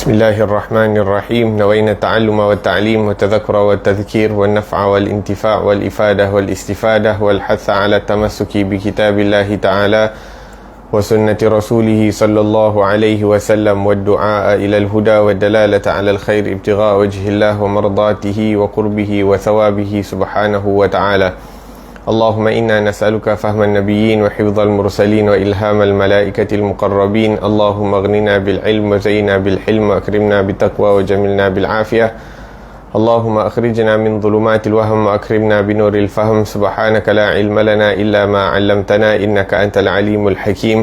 بسم الله الرحمن الرحيم. نوينا التعلم والتعليم والتذكر والتذكير والنفع والانتفاع والإفادة والاستفادة والحث على التمسك بكتاب الله تعالى وسنة رسوله صلى الله عليه وسلم والدعاء إلى الهدى والدلالة على الخير ابتغاء وجه الله ومرضاته وقربه وثوابه سبحانه وتعالى. اللهم إنا نسألك فهم النبيين وحفظ المرسلين وإلهام الملائكة المقربين. اللهم اغننا بالعلم وزينا بالحلم وأكرمنا بالتقوى وجملنا بالعافية. اللهم أخرجنا من ظلمات الوهم وأكرمنا بنور الفهم. سبحانك لا علم لنا إلا ما علمتنا إنك أنت العليم الحكيم.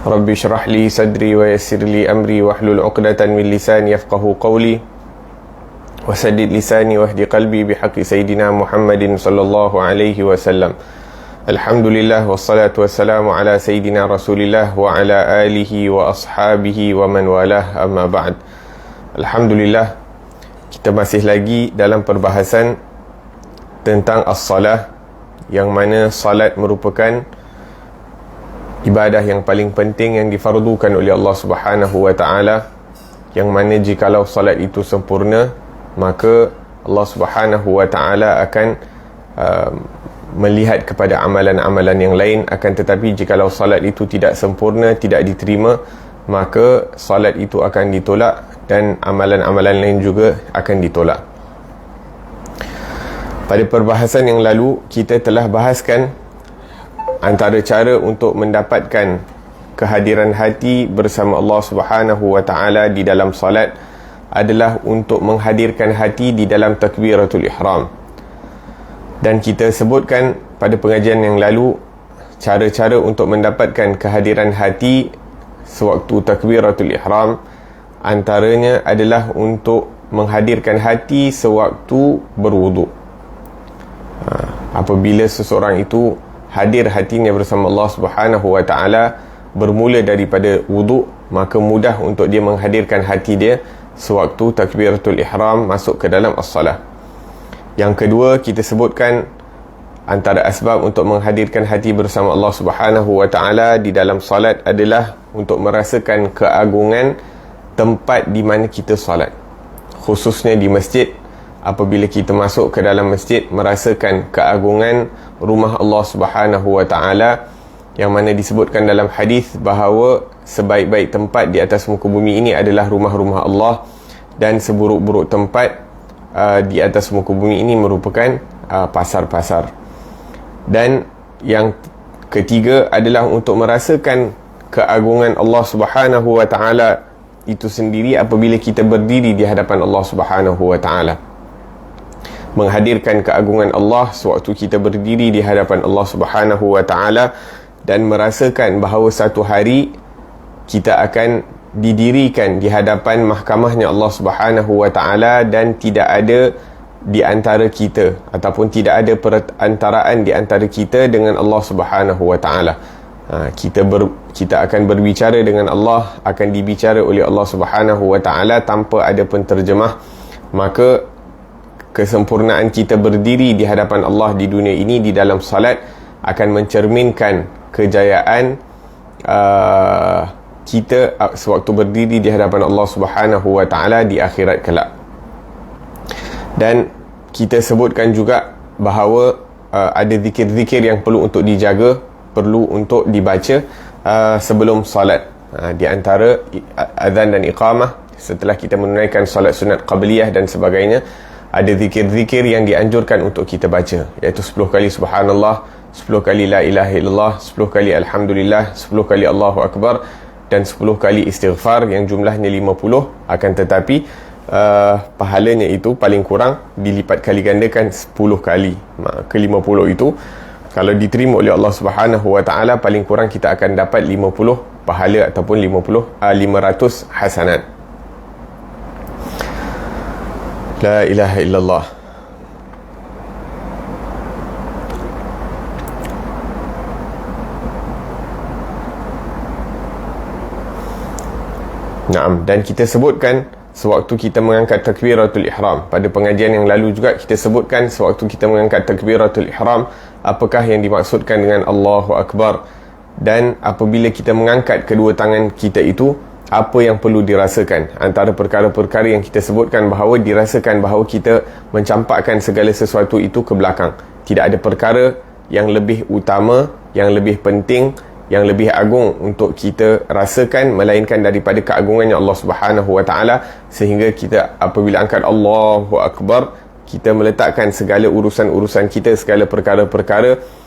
رب اشرح لي صدري ويسر لي أمري واحلل عقدة من لساني يفقه قولي وسدد لساني واهد قلبي بحق سيدنا محمد صلى الله عليه وسلم. Alhamdulillah wassalatu wassalamu ala Sayyidina Rasulillah wa ala alihi wa ashabihi wa man walah, amma ba'd. Alhamdulillah, kita masih lagi dalam perbahasan tentang as-salah, yang mana salat merupakan ibadah yang paling penting yang difardukan oleh Allah Subhanahu wa ta'ala, yang mana jikalau salat itu sempurna, maka Allah Subhanahu wa ta'ala akan melihat kepada amalan-amalan yang lain. Akan tetapi jikalau salat itu tidak sempurna, tidak diterima, maka salat itu akan ditolak dan amalan-amalan lain juga akan ditolak. Pada perbahasan yang lalu, kita telah bahaskan antara cara untuk mendapatkan kehadiran hati bersama Allah Subhanahu wa ta'ala di dalam salat adalah untuk menghadirkan hati di dalam takbiratul ihram. Dan kita sebutkan pada pengajian yang lalu cara-cara untuk mendapatkan kehadiran hati sewaktu takbiratul ihram. Antaranya adalah untuk menghadirkan hati sewaktu berwuduk. Apabila seseorang itu hadir hatinya bersama Allah Subhanahu wa ta'ala bermula daripada wuduk, maka mudah untuk dia menghadirkan hati dia sewaktu takbiratul ihram masuk ke dalam as-salah. Yang kedua, kita sebutkan antara asbab untuk menghadirkan hati bersama Allah Subhanahu wa ta'ala di dalam salat adalah untuk merasakan keagungan tempat di mana kita salat, khususnya di masjid. Apabila kita masuk ke dalam masjid, merasakan keagungan rumah Allah Subhanahu wa ta'ala, yang mana disebutkan dalam hadis bahawa sebaik-baik tempat di atas muka bumi ini adalah rumah-rumah Allah, dan seburuk-buruk tempat di atas muka bumi ini merupakan pasar-pasar. Dan yang ketiga adalah untuk merasakan keagungan Allah Subhanahu wa ta'ala itu sendiri apabila kita berdiri di hadapan Allah Subhanahu wa ta'ala. Menghadirkan keagungan Allah sewaktu kita berdiri di hadapan Allah Subhanahu wa ta'ala, dan merasakan bahawa satu hari kita akan didirikan di hadapan mahkamahnya Allah Subhanahu wa ta'ala, dan tidak ada di antara kita ataupun tidak ada perantaraan di antara kita dengan Allah Subhanahu wa ta'ala. Kita akan berbicara dengan Allah, akan dibicara oleh Allah Subhanahu wa ta'ala tanpa ada penterjemah. Maka kesempurnaan kita berdiri di hadapan Allah di dunia ini di dalam salat akan mencerminkan kejayaan kita sewaktu berdiri di hadapan Allah Subhanahu wa ta'ala di akhirat kelak. Dan kita sebutkan juga bahawa ada zikir-zikir yang perlu untuk dijaga, perlu untuk dibaca sebelum salat. Di antara azan dan iqamah, setelah kita menunaikan salat sunat qabliyah dan sebagainya, ada zikir-zikir yang dianjurkan untuk kita baca, iaitu 10 kali subhanallah, 10 kali la ilaha illallah, 10 kali alhamdulillah, 10 kali Allahu akbar, dan 10 kali istighfar, yang jumlahnya 50. Akan tetapi pahalanya itu paling kurang dilipat kali gandakan 10 kali ke 50 itu. Kalau diterima oleh Allah Subhanahu wa ta'ala, paling kurang kita akan dapat 50 pahala ataupun 500 hasanat. La ilaha illallah. Naam, dan kita sebutkan sewaktu kita mengangkat takbiratul ihram. Pada pengajian yang lalu juga kita sebutkan sewaktu kita mengangkat takbiratul ihram, apakah yang dimaksudkan dengan Allahu Akbar. Dan apabila kita mengangkat kedua tangan kita itu, apa yang perlu dirasakan. Antara perkara-perkara yang kita sebutkan bahawa dirasakan bahawa kita mencampakkan segala sesuatu itu ke belakang. Tidak ada perkara yang lebih utama, yang lebih penting, yang lebih agung untuk kita rasakan melainkan daripada keagungannya Allah Subhanahu Wa Taala, sehingga kita apabila angkat Allahu Akbar, kita meletakkan segala urusan-urusan kita, segala perkara-perkara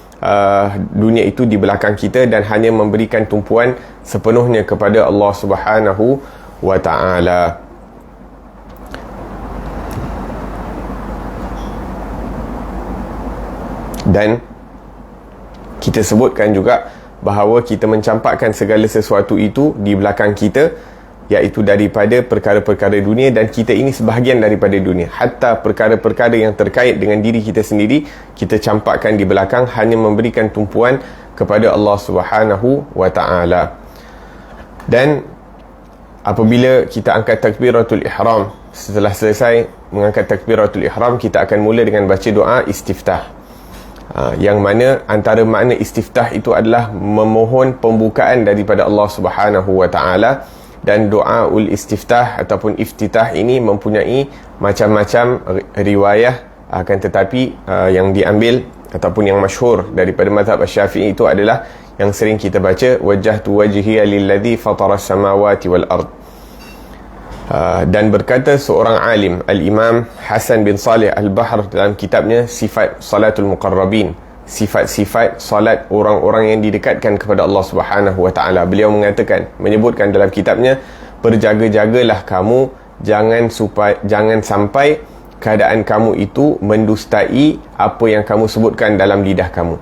dunia itu di belakang kita dan hanya memberikan tumpuan sepenuhnya kepada Allah Subhanahu Wa Taala. Dan kita sebutkan juga bahawa kita mencampakkan segala sesuatu itu di belakang kita, iaitu daripada perkara-perkara dunia, dan kita ini sebahagian daripada dunia. Hatta perkara-perkara yang terkait dengan diri kita sendiri, kita campakkan di belakang, hanya memberikan tumpuan kepada Allah Subhanahu Wa Taala. Dan apabila kita angkat takbiratul ihram, setelah selesai mengangkat takbiratul ihram, kita akan mula dengan baca doa istiftah. Yang mana antara makna istiftah itu adalah memohon pembukaan daripada Allah Subhanahu Wa Taala. Dan doa ul istiftah ataupun iftitah ini mempunyai macam-macam riwayah, akan tetapi yang diambil ataupun yang masyhur daripada mazhab Syafi'i itu adalah yang sering kita baca, wajjahtu wajhiya lilladzi fatara samawati wal ard. Dan berkata seorang alim, Al-Imam Hasan bin Salih Al-Bahr, dalam kitabnya Sifat Salatul Muqarrabin, sifat-sifat salat orang-orang yang didekatkan kepada Allah Subhanahu Wa Taala, beliau menyebutkan dalam kitabnya, berjaga-jagalah kamu jangan sampai keadaan kamu itu mendustai apa yang kamu sebutkan dalam lidah kamu.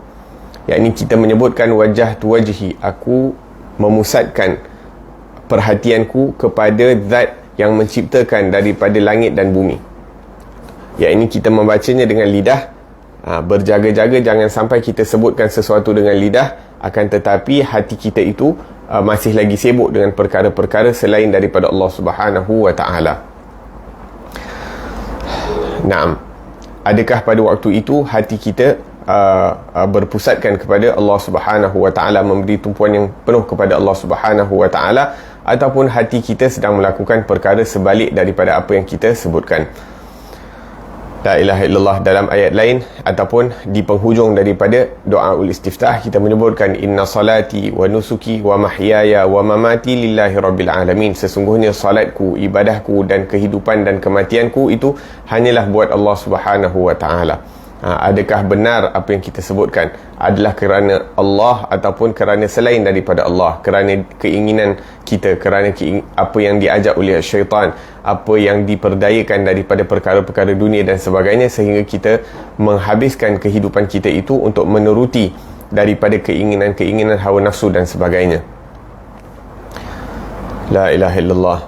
Yakni kita menyebutkan wajah tu wajhi, aku memusatkan perhatianku kepada zat yang menciptakan daripada langit dan bumi. Yakni kita membacanya dengan lidah. Berjaga-jaga jangan sampai kita sebutkan sesuatu dengan lidah, akan tetapi hati kita itu masih lagi sibuk dengan perkara-perkara selain daripada Allah Subhanahu Wa Taala. Naam. Adakah pada waktu itu hati kita berpusatkan kepada Allah Subhanahu Wa Taala, memberi tumpuan yang penuh kepada Allah Subhanahu Wa Taala, ataupun hati kita sedang melakukan perkara sebalik daripada apa yang kita sebutkan? La ilaha illallah dalam ayat lain ataupun di penghujung daripada doa ul istiftah, kita menyebutkan inna salati wa nusuki wa mahyaya wa mamati lillahi rabbil alamin. Sesungguhnya salatku, ibadahku dan kehidupan dan kematianku itu hanyalah buat Allah Subhanahu Wa Taala. Adakah benar apa yang kita sebutkan adalah kerana Allah ataupun kerana selain daripada Allah, kerana keinginan kita, kerana apa yang diajak oleh syaitan, apa yang diperdayakan daripada perkara-perkara dunia dan sebagainya, sehingga kita menghabiskan kehidupan kita itu untuk menuruti daripada keinginan-keinginan hawa nafsu dan sebagainya. La ilaha illallah.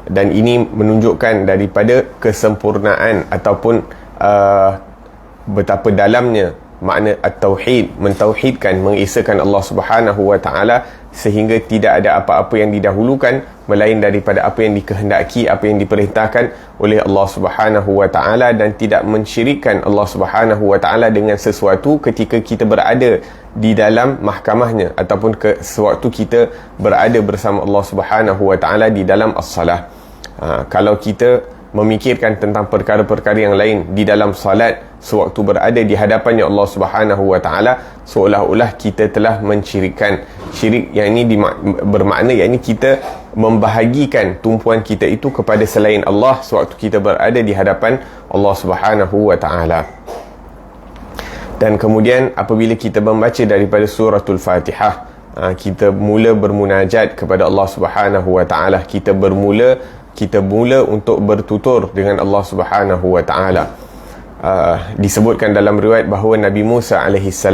Dan ini menunjukkan daripada kesempurnaan ataupun betapa dalamnya makna at-tauhid, mentauhidkan, mengesakan Allah Subhanahu Wa Taala, sehingga tidak ada apa-apa yang didahulukan melain daripada apa yang dikehendaki, apa yang diperintahkan oleh Allah Subhanahu Wa Taala, dan tidak mensyirikkan Allah Subhanahu Wa Taala dengan sesuatu ketika kita berada di dalam mahkamahnya ataupun sewaktu kita berada bersama Allah Subhanahu Wa Taala di dalam as-salah. Kalau kita memikirkan tentang perkara-perkara yang lain di dalam salat sewaktu berada di hadapannya Allah Subhanahu Wa Taala, seolah-olah kita telah mensyirikkan. Syirik yang ini bermakna yakni kita membahagikan tumpuan kita itu kepada selain Allah sewaktu kita berada di hadapan Allah Subhanahu Wa Taala. Dan kemudian apabila kita membaca daripada suratul Fatihah, kita mula bermunajat kepada Allah Subhanahu Wa Taala, kita mula untuk bertutur dengan Allah Subhanahu Wa Taala. Disebutkan dalam riwayat bahawa Nabi Musa AS,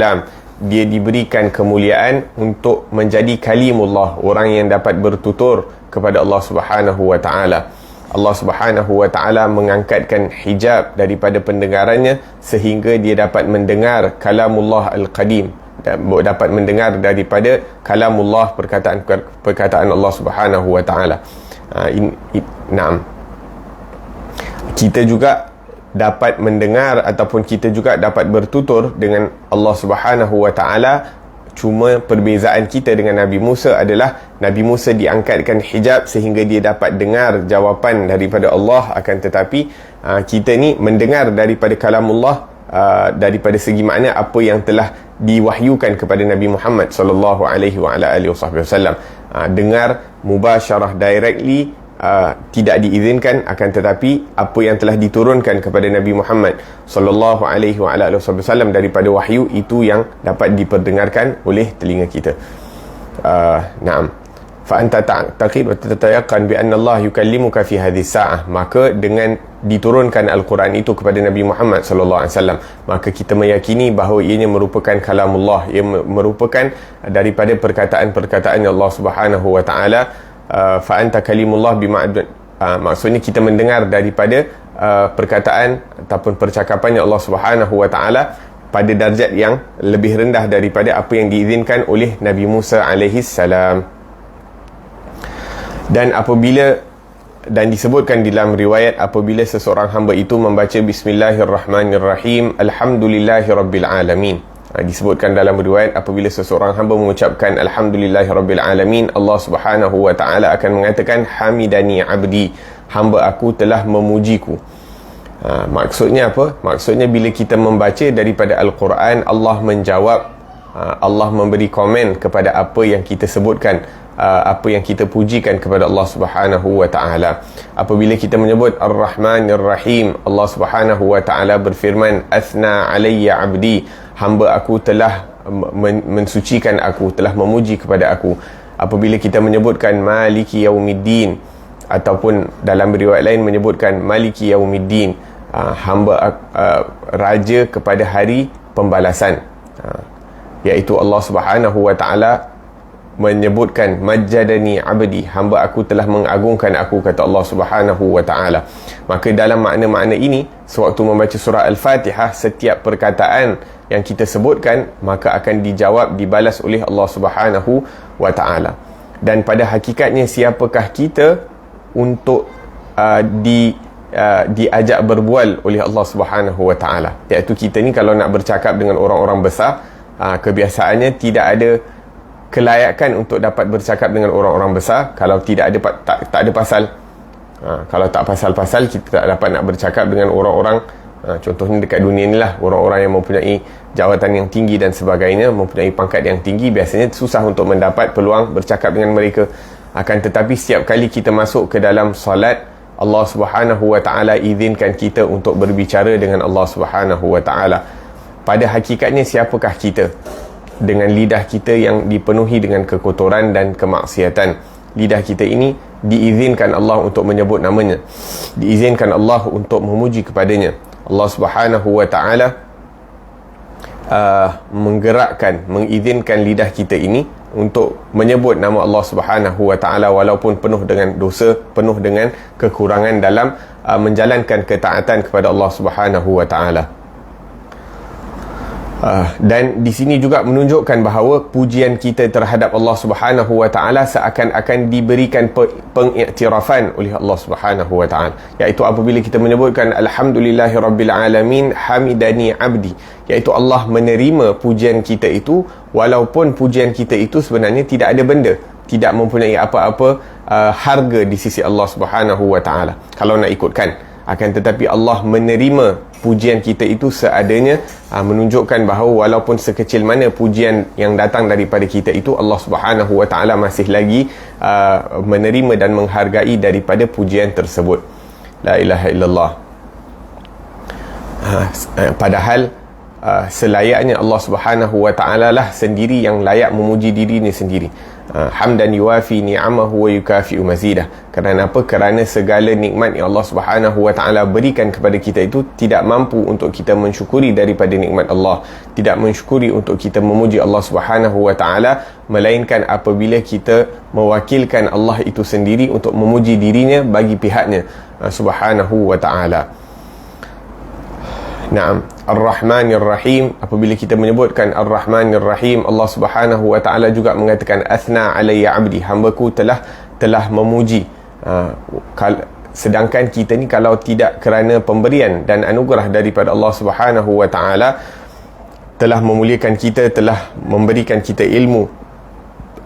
dia diberikan kemuliaan untuk menjadi kalimullah, orang yang dapat bertutur kepada Allah Subhanahu Wa Taala. Allah Subhanahu Wa Taala mengangkatkan hijab daripada pendengarannya sehingga dia dapat mendengar kalamullah al-qadim, dapat mendengar daripada kalamullah, perkataan Allah Subhanahu Wa Taala. Naam. Kita juga dapat mendengar ataupun kita juga dapat bertutur dengan Allah Subhanahu Wa Taala Cuma perbezaan kita dengan Nabi Musa adalah Nabi Musa diangkatkan hijab sehingga dia dapat dengar jawapan daripada Allah, akan tetapi kita ni mendengar daripada kalamullah daripada segi makna apa yang telah diwahyukan kepada Nabi Muhammad sallallahu alaihi wasallam. Dengar mubasyarah directly tidak diizinkan, akan tetapi apa yang telah diturunkan kepada Nabi Muhammad sallallahu alaihi wasallam daripada wahyu itu yang dapat diperdengarkan oleh telinga kita. Naam. Fa anta taqid wa tatayaqan bi anna Allah yukallimuka fi hadhihi sa'ah. Maka dengan diturunkan al-Quran itu kepada Nabi Muhammad sallallahu alaihi wasallam, maka kita meyakini bahawa ianya merupakan kalamullah, ia merupakan daripada perkataan-perkataan Allah Subhanahu wa taala. Fa anta kalimullah maksudnya kita mendengar daripada perkataan ataupun percakapan Allah Subhanahu wa taala pada darjat yang lebih rendah daripada apa yang diizinkan oleh Nabi Musa alaihi salam. Dan disebutkan dalam riwayat, apabila seseorang hamba itu membaca bismillahirrahmanirrahim alhamdulillahirabbil alamin, disebutkan dalam riwayat apabila seseorang hamba mengucapkan alhamdulillahirabbil alamin, Allah Subhanahu wa taala akan mengatakan hamidani abdi, hamba aku telah memujiku. Maksudnya apa? Maksudnya bila kita membaca daripada Al-Quran, Allah menjawab, Allah memberi komen kepada apa yang kita sebutkan, apa yang kita pujikan kepada Allah Subhanahu wa taala. Apabila kita menyebut Ar-Rahmanir Rahim, Allah Subhanahu wa taala berfirman, Athna alayya abdi, hamba aku telah mensucikan aku, telah memuji kepada aku. Apabila kita menyebutkan Maliki Yaumiddin, ataupun dalam riwayat lain menyebutkan Maliki Yaumiddin, hamba raja kepada hari pembalasan, iaitu Allah Subhanahu wa taala menyebutkan majjadani abdi, hamba aku telah mengagungkan aku, kata Allah Subhanahu wa taala. Maka dalam makna-makna ini, sewaktu membaca surah Al-Fatihah, setiap perkataan yang kita sebutkan maka akan dijawab, dibalas oleh Allah Subhanahu wa taala. Dan pada hakikatnya, siapakah kita untuk diajak berbual oleh Allah Subhanahu wa taala? Iaitu kita ni kalau nak bercakap dengan orang-orang besar, kebiasaannya tidak ada kelayakan untuk dapat bercakap dengan orang-orang besar kalau tidak ada tak ada pasal. Kalau tak pasal-pasal, kita tak dapat nak bercakap dengan orang-orang, contohnya dekat dunia ni lah, orang-orang yang mempunyai jawatan yang tinggi dan sebagainya, mempunyai pangkat yang tinggi, biasanya susah untuk mendapat peluang bercakap dengan mereka. Akan tetapi setiap kali kita masuk ke dalam solat, Allah Subhanahu wa taala izinkan kita untuk berbicara dengan Allah Subhanahu wa taala. Pada hakikatnya, siapakah kita dengan lidah kita yang dipenuhi dengan kekotoran dan kemaksiatan? Lidah kita ini diizinkan Allah untuk menyebut namanya, diizinkan Allah untuk memuji kepadanya. Allah Subhanahu wa ta'ala mengizinkan lidah kita ini untuk menyebut nama Allah Subhanahu wa ta'ala walaupun penuh dengan dosa, penuh dengan kekurangan dalam menjalankan ketaatan kepada Allah Subhanahu wa ta'ala. Dan di sini juga menunjukkan bahawa pujian kita terhadap Allah Subhanahu wa taala seakan-akan diberikan pengiktirafan oleh Allah Subhanahu wa taala, iaitu apabila kita menyebutkan alhamdulillahirabbil alamin hamidani abdi, iaitu Allah menerima pujian kita itu walaupun pujian kita itu sebenarnya tidak ada benda, tidak mempunyai apa-apa harga di sisi Allah Subhanahu wa taala kalau nak ikutkan. Akan tetapi Allah menerima pujian kita itu seadanya, menunjukkan bahawa walaupun sekecil mana pujian yang datang daripada kita itu, Allah Subhanahu wa taala masih lagi menerima dan menghargai daripada pujian tersebut. La ilaha illallah. Padahal selayaknya Allah Subhanahu wa taala lah sendiri yang layak memuji dirinya sendiri. Hamdan yuwafi ni'amahu wa yukafi'u mazidah. Kerana apa? Kerana segala nikmat yang Allah Subhanahu wa taala berikan kepada kita itu tidak mampu untuk kita mensyukuri daripada nikmat Allah, tidak mensyukuri untuk kita memuji Allah Subhanahu wa taala, melainkan apabila kita mewakilkan Allah itu sendiri untuk memuji dirinya bagi pihaknya Subhanahu wa taala. Naam, Ar-Rahmanir Rahim, apabila kita menyebutkan Ar-Rahmanir Rahim, Allah Subhanahu wa taala juga mengatakan athna alayya abdi, hamba-ku telah memuji. Sedangkan kita ni kalau tidak kerana pemberian dan anugerah daripada Allah Subhanahu wa taala, telah memuliakan kita, telah memberikan kita ilmu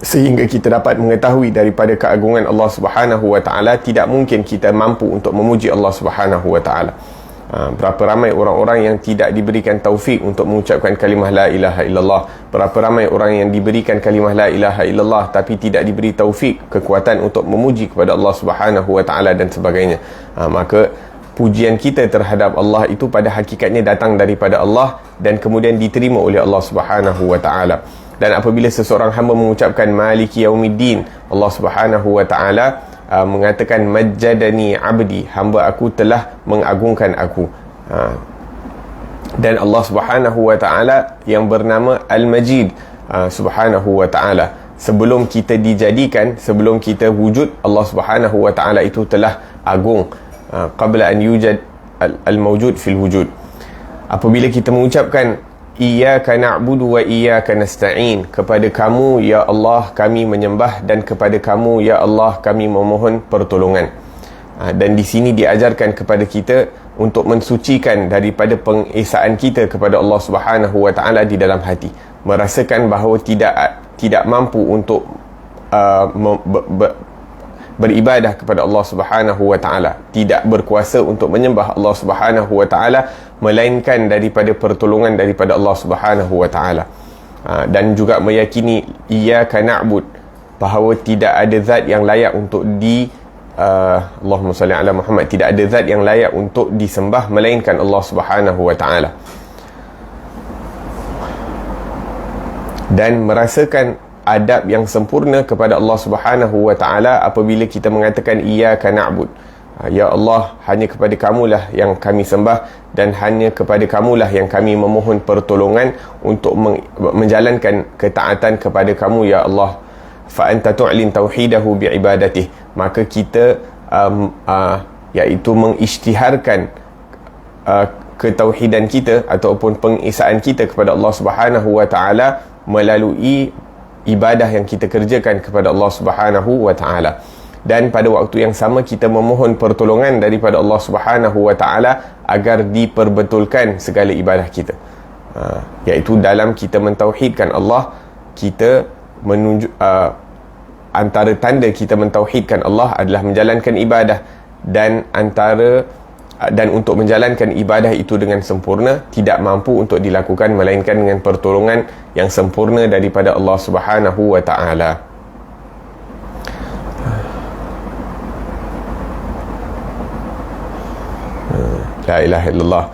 sehingga kita dapat mengetahui daripada keagungan Allah Subhanahu wa taala, tidak mungkin kita mampu untuk memuji Allah Subhanahu wa taala. Berapa ramai orang-orang yang tidak diberikan taufik untuk mengucapkan kalimah la ilaha illallah. Berapa ramai orang yang diberikan kalimah la ilaha illallah tapi tidak diberi taufik, kekuatan untuk memuji kepada Allah Subhanahu wa taala dan sebagainya. Maka pujian kita terhadap Allah itu pada hakikatnya datang daripada Allah dan kemudian diterima oleh Allah Subhanahu wa taala. Dan apabila seseorang hamba mengucapkan maliki yaumiddin, Allah Subhanahu wa taala mengatakan majjadani abdi, hamba aku telah mengagungkan aku. Dan Allah Subhanahu wa taala yang bernama Al-Majid Subhanahu wa taala, sebelum kita dijadikan, sebelum kita wujud, Allah Subhanahu wa taala itu telah agung, qabla an yujad al-mawjud fil wujud. Apabila kita mengucapkan iyyaka na'budu wa iyyaka nasta'in, kepada kamu ya Allah kami menyembah dan kepada kamu ya Allah kami memohon pertolongan. Dan di sini diajarkan kepada kita untuk mensucikan daripada pengesaan kita kepada Allah Subhanahu wa taala di dalam hati, merasakan bahawa tidak mampu untuk beribadah kepada Allah Subhanahu wa taala, tidak berkuasa untuk menyembah Allah Subhanahu wa taala melainkan daripada pertolongan daripada Allah Subhanahu wa taala. Dan juga meyakini iyyaka na'bud, bahawa tidak ada zat yang layak untuk Allahumma salli ala Muhammad, tidak ada zat yang layak untuk disembah melainkan Allah Subhanahu wa taala. Dan merasakan adab yang sempurna kepada Allah Subhanahu wa taala apabila kita mengatakan iyyaka na'bud, ya Allah, hanya kepada kamulah yang kami sembah dan hanya kepada kamulah yang kami memohon pertolongan untuk menjalankan ketaatan kepada kamu ya Allah. Fa anta tu'lin tauhidahu bi'ibadatih, maka kita iaitu mengisytiharkan ketauhidan kita ataupun pengesaan kita kepada Allah Subhanahu wa taala melalui ibadah yang kita kerjakan kepada Allah Subhanahu wa taala. Dan pada waktu yang sama kita memohon pertolongan daripada Allah Subhanahu wa taala agar diperbetulkan segala ibadah kita, iaitu dalam kita mentauhidkan Allah, kita menunjuk antara tanda kita mentauhidkan Allah adalah menjalankan ibadah, dan untuk menjalankan ibadah itu dengan sempurna tidak mampu untuk dilakukan melainkan dengan pertolongan yang sempurna daripada Allah Subhanahu wa taala. La ilaha illallah.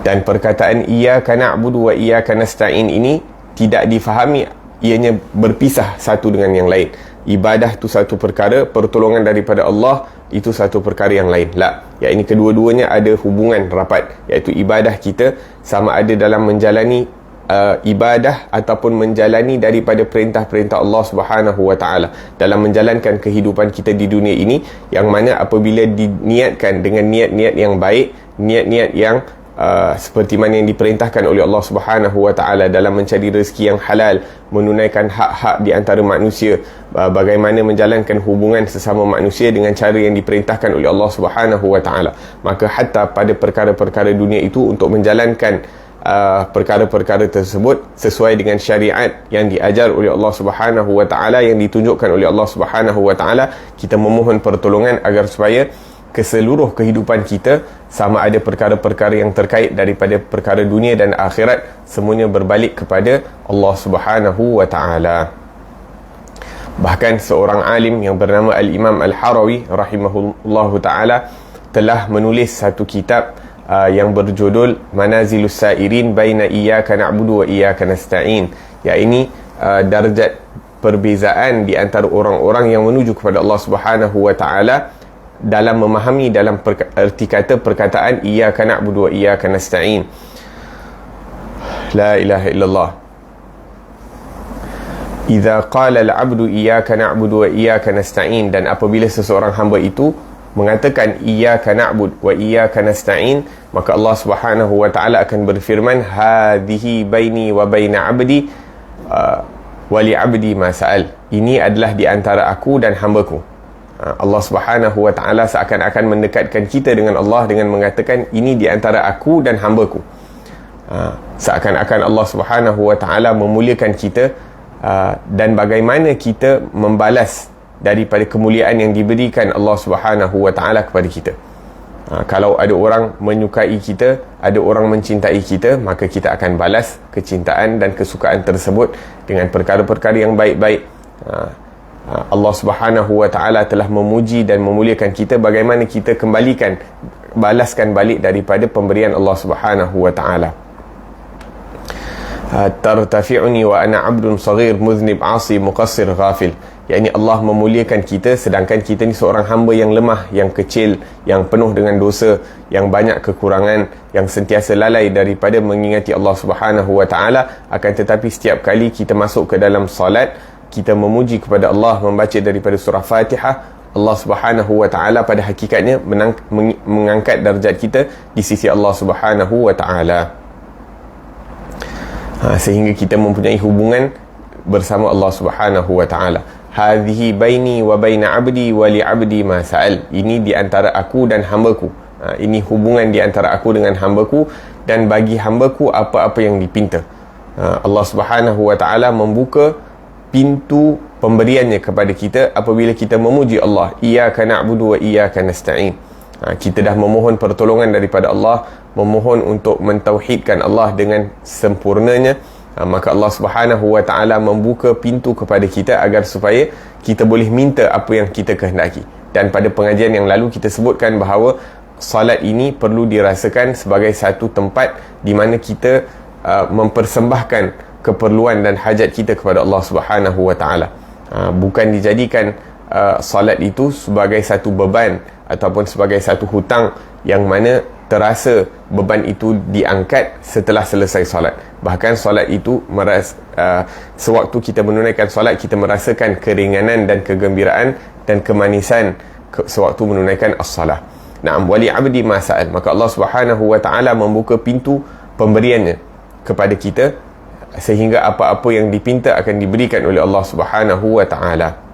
Dan perkataan iyyaka na'budu wa iyyaka nasta'in ini tidak difahami ianya berpisah satu dengan yang lain. Ibadah tu satu perkara, pertolongan daripada Allah itu satu perkara yang lain. Ya, ini kedua-duanya ada hubungan rapat, iaitu ibadah kita sama ada dalam menjalani ibadah ataupun menjalani daripada perintah-perintah Allah Subhanahu wa taala dalam menjalankan kehidupan kita di dunia ini, yang mana apabila diniatkan dengan niat-niat yang baik, niat-niat yang seperti mana yang diperintahkan oleh Allah Subhanahu wa taala dalam mencari rezeki yang halal, menunaikan hak-hak di antara manusia, bagaimana menjalankan hubungan sesama manusia dengan cara yang diperintahkan oleh Allah Subhanahu wa taala, maka hatta pada perkara-perkara dunia itu untuk menjalankan perkara-perkara tersebut sesuai dengan syariat yang diajar oleh Allah Subhanahu wa taala, yang ditunjukkan oleh Allah Subhanahu wa taala, kita memohon pertolongan agar supaya keseluruh kehidupan kita, sama ada perkara-perkara yang terkait daripada perkara dunia dan akhirat, semuanya berbalik kepada Allah Subhanahu wa taala. Bahkan seorang alim yang bernama Al-Imam Al-Harawi rahimahullahu taala telah menulis satu kitab yang berjudul Manazilus Sairin Baina Iyyaka Na'budu wa Iyyaka Nasta'in, iaitu darjat perbezaan di antara orang-orang yang menuju kepada Allah Subhanahu wa taala dalam memahami dalam erti kata perkataan iyyaka na'budu wa iyyaka nasta'in. La ilaha illallah. Idza qala al-'abdu iyyaka na'budu wa iyyaka nasta'in, dan apabila seseorang hamba itu mengatakan iyyaka na'bud wa iyyaka nasta'in, maka Allah Subhanahu wa taala akan berfirman, hadhihi baini wa baina 'abdi wa li 'abdi ma sa'al, ini adalah di antara aku dan hambaku. Allah Subhanahu wa ta'ala seakan-akan mendekatkan kita dengan Allah dengan mengatakan, ini di antara aku dan hamba-Ku. Seakan-akan Allah Subhanahu wa ta'ala memuliakan kita, dan bagaimana kita membalas daripada kemuliaan yang diberikan Allah Subhanahu wa ta'ala kepada kita. Kalau ada orang menyukai kita, ada orang mencintai kita, maka kita akan balas kecintaan dan kesukaan tersebut dengan perkara-perkara yang baik-baik. Allah Subhanahu wa ta'ala telah memuji dan memuliakan kita, bagaimana kita balaskan balik daripada pemberian Allah Subhanahu wa ta'ala. Tartafi'uni wa ana 'abdun saghir muznib 'asi muqassir ghafil. Yakni Allah memuliakan kita sedangkan kita ni seorang hamba yang lemah, yang kecil, yang penuh dengan dosa, yang banyak kekurangan, yang sentiasa lalai daripada mengingati Allah Subhanahu wa ta'ala. Akan tetapi setiap kali kita masuk ke dalam salat, kita memuji kepada Allah, membaca daripada surah Fatihah, Allah Subhanahu wa ta'ala pada hakikatnya mengangkat darjat kita di sisi Allah Subhanahu wa ta'ala. Sehingga kita mempunyai hubungan bersama Allah Subhanahu wa ta'ala. Hadhihi baini wa baina 'abdi wa li 'abdi ma sa'al. Ini di antara aku dan hamba-Ku. Ini hubungan di antara aku dengan hamba-Ku, dan bagi hamba-Ku apa-apa yang dipinta. Allah Subhanahu wa ta'ala membuka pintu pemberiannya kepada kita apabila kita memuji Allah. Iyyaka na'budu wa iyyaka nasta'in. Kita dah memohon pertolongan daripada Allah, memohon untuk mentauhidkan Allah dengan sempurnanya, maka Allah Subhanahu wa ta'ala membuka pintu kepada kita agar supaya kita boleh minta apa yang kita kehendaki. Dan pada pengajian yang lalu kita sebutkan bahawa salat ini perlu dirasakan sebagai satu tempat di mana kita mempersembahkan keperluan dan hajat kita kepada Allah Subhanahu wa ta'ala. Bukan dijadikan salat itu sebagai satu beban ataupun sebagai satu hutang yang mana terasa beban itu diangkat setelah selesai solat. Bahkan solat itu sewaktu kita menunaikan solat, kita merasakan keringanan dan kegembiraan dan kemanisan sewaktu menunaikan as-salah. Na'am, wali 'abdi ma sa'al. Maka Allah Subhanahu wa ta'ala membuka pintu pemberiannya kepada kita, sehingga apa-apa yang dipinta akan diberikan oleh Allah Subhanahu wa ta'ala.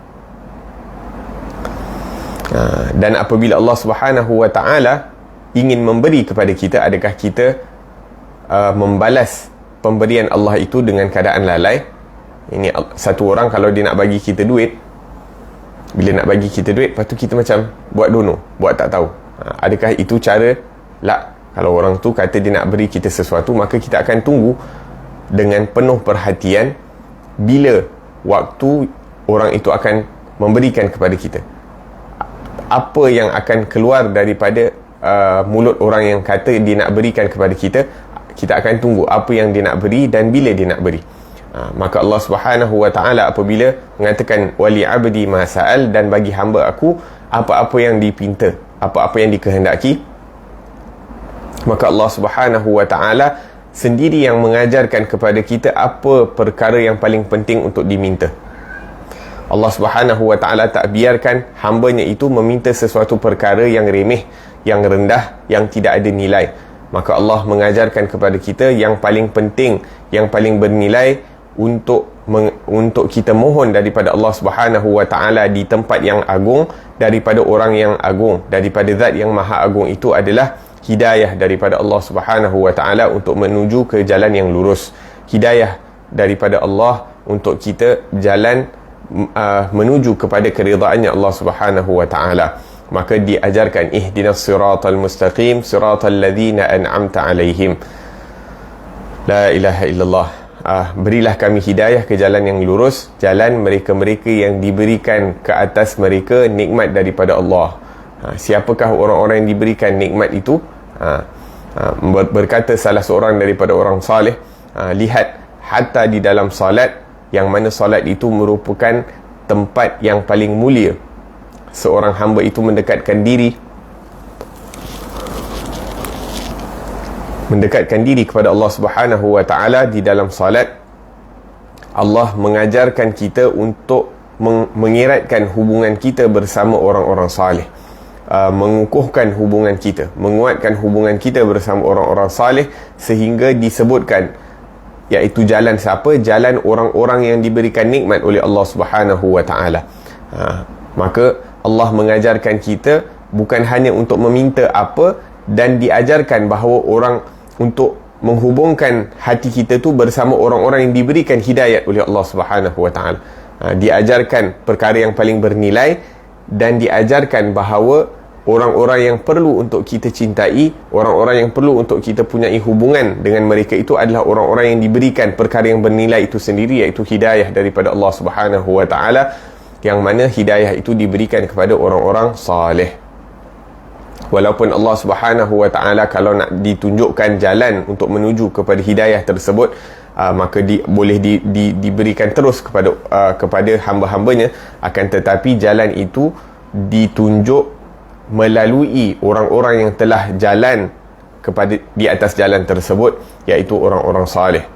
Dan apabila Allah Subhanahu wa ta'ala ingin memberi kepada kita, adakah kita membalas pemberian Allah itu dengan keadaan lalai? Ini satu orang kalau dia nak bagi kita duit, bila nak bagi kita duit, lepas tu kita macam buat dono, buat tak tahu. Adakah itu cara? La. Kalau orang tu kata dia nak beri kita sesuatu, maka kita akan tunggu dengan penuh perhatian bila waktu orang itu akan memberikan kepada kita. Apa yang akan keluar daripada mulut orang yang kata dia nak berikan kepada kita, kita akan tunggu apa yang dia nak beri dan bila dia nak beri. Maka Allah Subhanahu wa ta'ala apabila mengatakan wali 'abdi ma sa'al, dan bagi hamba aku apa-apa yang dipinta, apa-apa yang dikehendaki, maka Allah Subhanahu wa ta'ala sendiri yang mengajarkan kepada kita apa perkara yang paling penting untuk diminta. Allah Subhanahu wa ta'ala tak biarkan hambanya itu meminta sesuatu perkara yang remeh, yang rendah, yang tidak ada nilai. Maka Allah mengajarkan kepada kita yang paling penting, yang paling bernilai untuk kita mohon daripada Allah Subhanahu wa ta'ala di tempat yang agung, daripada orang yang agung, daripada zat yang maha agung, itu adalah hidayah daripada Allah Subhanahu wa ta'ala untuk menuju ke jalan yang lurus. Hidayah daripada Allah untuk kita jalan menuju kepada keridhaannya Allah Subhanahu wa ta'ala. Maka diajarkan ihdinas siratal mustaqim siratal ladzina an'amta alaihim. La ilaha illallah. Berilah kami hidayah ke jalan yang lurus, jalan mereka-mereka yang diberikan ke atas mereka nikmat daripada Allah. Siapakah orang-orang yang diberikan nikmat itu? Berkata salah seorang daripada orang saleh, lihat hatta di dalam salat, yang mana salat itu merupakan tempat yang paling mulia, seorang hamba itu mendekatkan diri kepada Allah Subhanahu wa ta'ala di dalam salat. Allah mengajarkan kita untuk mengeratkan hubungan kita bersama orang-orang saleh, mengukuhkan hubungan kita, menguatkan hubungan kita bersama orang-orang saleh, sehingga disebutkan iaitu jalan siapa? Jalan orang-orang yang diberikan nikmat oleh Allah Subhanahu wa ta'ala. Maka Allah mengajarkan kita bukan hanya untuk meminta apa, dan diajarkan bahawa orang untuk menghubungkan hati kita tu bersama orang-orang yang diberikan hidayat oleh Allah Subhanahu Wa Taala. Diajarkan perkara yang paling bernilai, dan diajarkan bahawa orang-orang yang perlu untuk kita cintai, orang-orang yang perlu untuk kita punyai hubungan dengan mereka itu adalah orang-orang yang diberikan perkara yang bernilai itu sendiri, iaitu hidayah daripada Allah Subhanahu Wa Taala, yang mana hidayah itu diberikan kepada orang-orang saleh. Walaupun Allah Subhanahu Wa Taala kalau nak ditunjukkan jalan untuk menuju kepada hidayah tersebut, maka boleh diberikan terus kepada hamba-hambanya, akan tetapi jalan itu ditunjuk melalui orang-orang yang telah jalan di atas jalan tersebut, iaitu orang-orang saleh.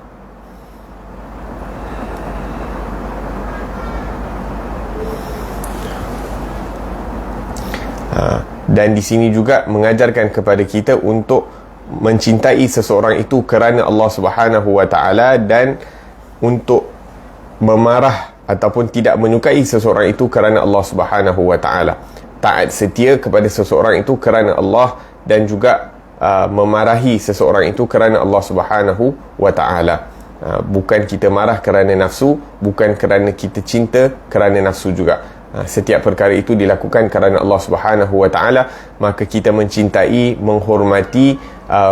Dan di sini juga mengajarkan kepada kita untuk mencintai seseorang itu kerana Allah Subhanahu Wa Taala, dan untuk memarah ataupun tidak menyukai seseorang itu kerana Allah Subhanahu Wa Taala. Taat setia kepada seseorang itu kerana Allah, dan juga memarahi seseorang itu kerana Allah Subhanahu Wa Taala. Bukan kita marah kerana nafsu, bukan kerana kita cinta kerana nafsu juga. Setiap perkara itu dilakukan kerana Allah Subhanahu Wa Taala, maka kita mencintai, menghormati,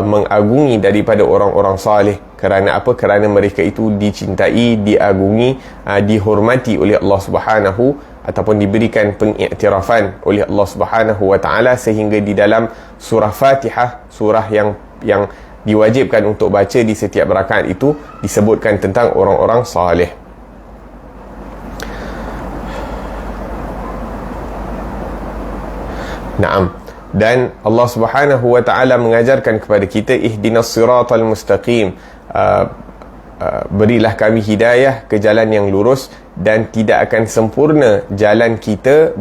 mengagungi daripada orang-orang saleh. Kerana apa? Kerana mereka itu dicintai, diagungi, dihormati oleh Allah Subhanahu, ataupun diberikan pengiktirafan oleh Allah Subhanahu Wa Taala, sehingga di dalam surah Fatihah, surah yang diwajibkan untuk baca di setiap rakaat itu, disebutkan tentang orang-orang saleh. Naam. Dan Allah Subhanahu Wa Taala mengajarkan kepada kita, ihdinas siratal mustaqim, berilah kami hidayah ke jalan yang lurus, dan tidak akan sempurna jalan kita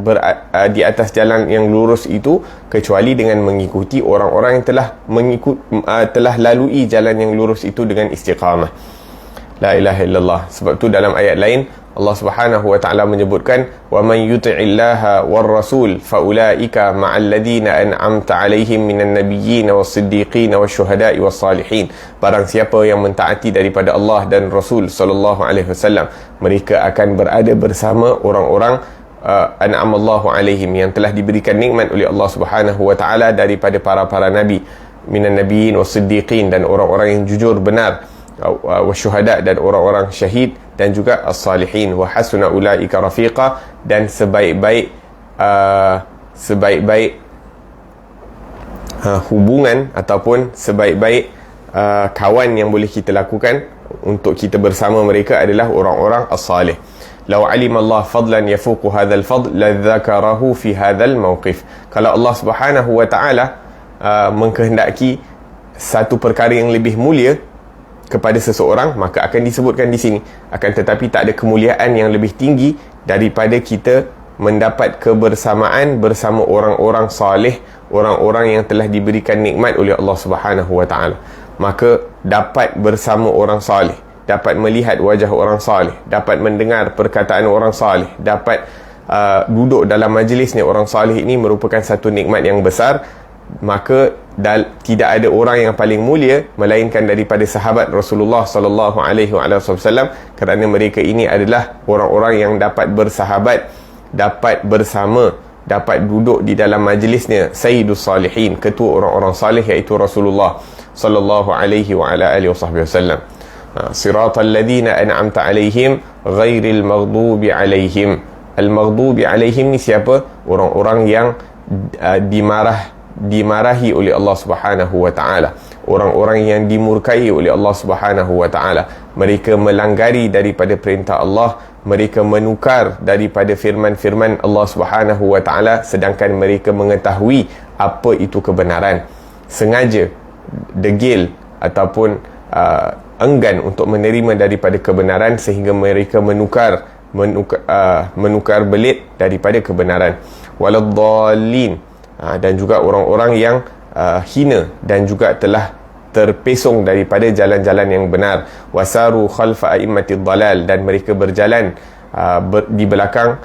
di atas jalan yang lurus itu kecuali dengan mengikuti orang-orang yang telah lalui jalan yang lurus itu dengan istiqamah. La ilaha illallah. Sebab tu dalam ayat lain Allah Subhanahu Wa Taala menyebutkan, wa man yuti'illaha war rasul faulaika ma'al ladina an'amta 'alaihim minan nabiyyin was-siddiqin wasyuhada'i was-salihin. Barang siapa yang mentaati daripada Allah dan Rasul sallallahu alaihi wasallam, mereka akan berada bersama orang-orang an'amallahu 'alaihim, yang telah diberikan nikmat oleh Allah Subhanahu Wa Taala daripada para nabi, minan nabiyyin was-siddiqin, dan orang-orang yang jujur benar, wasyuhada, dan orang-orang syahid, dan juga as-salihin, wa hasuna ulaika rafiqa, dan sebaik-baik hubungan ataupun sebaik-baik kawan yang boleh kita lakukan untuk kita bersama mereka adalah orang-orang as-salih. Law alima Allah fadlan yafuqu hadzal fadl la dzakarahu fi hadzal mawqif. Kalau Allah Subhanahu Wa Taala mengkehendaki satu perkara yang lebih mulia kepada seseorang, maka akan disebutkan di sini. Akan tetapi tak ada kemuliaan yang lebih tinggi daripada kita mendapat kebersamaan bersama orang-orang saleh, orang-orang yang telah diberikan nikmat oleh Allah Subhanahu Wa Taala. Maka dapat bersama orang saleh, dapat melihat wajah orang saleh, dapat mendengar perkataan orang saleh, dapat duduk dalam majlisnya orang saleh, ini merupakan satu nikmat yang besar. Maka tidak ada orang yang paling mulia melainkan daripada sahabat Rasulullah sallallahu alaihi wasallam, kerana mereka ini adalah orang-orang yang dapat bersahabat, dapat bersama, dapat duduk di dalam majlisnya Sayyidus Salihin, ketua orang-orang salih, iaitu Rasulullah sallallahu alaihi wasallam. Siratal ladzina an'amta alaihim ghairil maghdubi alaihim. Al-maghdubi alaihim ni siapa? Orang-orang yang dimarahi oleh Allah Subhanahu Wa Taala, orang-orang yang dimurkai oleh Allah Subhanahu Wa Taala. Mereka melanggari daripada perintah Allah, mereka menukar daripada firman-firman Allah Subhanahu Wa Taala, sedangkan mereka mengetahui apa itu kebenaran, sengaja degil ataupun enggan untuk menerima daripada kebenaran, sehingga mereka menukar belit daripada kebenaran. Waladdallin, dan juga orang-orang yang hina dan juga telah terpesong daripada jalan-jalan yang benar. Wasaru khalfa a'immatid dalal, dan mereka berjalan di belakang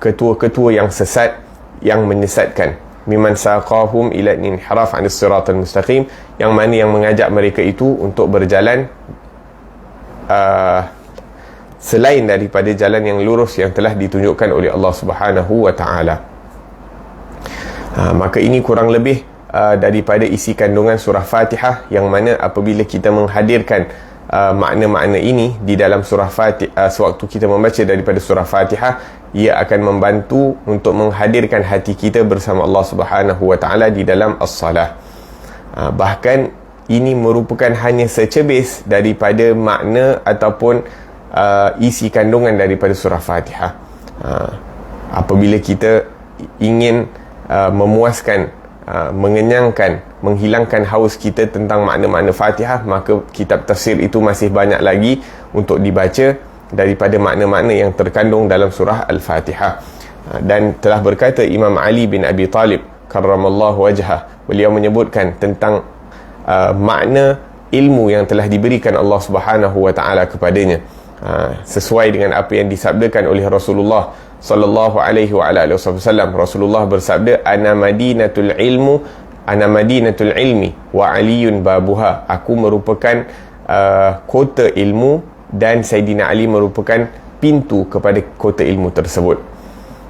ketua-ketua yang sesat, yang menyesatkan, mimman saqahum ila inhiraf 'anis siratal mustaqim, yang mana yang mengajak mereka itu untuk berjalan selain daripada jalan yang lurus yang telah ditunjukkan oleh Allah Subhanahu wa taala. Maka ini kurang lebih daripada isi kandungan surah Fatihah, yang mana apabila kita menghadirkan makna-makna ini di dalam surah Fatihah, sewaktu kita membaca daripada surah Fatihah, ia akan membantu untuk menghadirkan hati kita bersama Allah Subhanahu wa taala di dalam as-salah. Bahkan ini merupakan hanya secebis daripada makna ataupun isi kandungan daripada surah Fatihah. Apabila kita ingin memuaskan, mengenyangkan, menghilangkan haus kita tentang makna-makna Fatihah, maka kitab tafsir itu masih banyak lagi untuk dibaca daripada makna-makna yang terkandung dalam surah Al-Fatihah. Dan telah berkata Imam Ali bin Abi Talib karramallahu wajhah, beliau menyebutkan tentang makna ilmu yang telah diberikan Allah Subhanahu wa taala kepadanya, sesuai dengan apa yang disabdakan oleh Rasulullah sallallahu alaihi wa alihi wasallam. Rasulullah bersabda, ana madinatul ilmi wa aliyun babuha, aku merupakan kota ilmu dan Sayyidina Ali merupakan pintu kepada kota ilmu tersebut.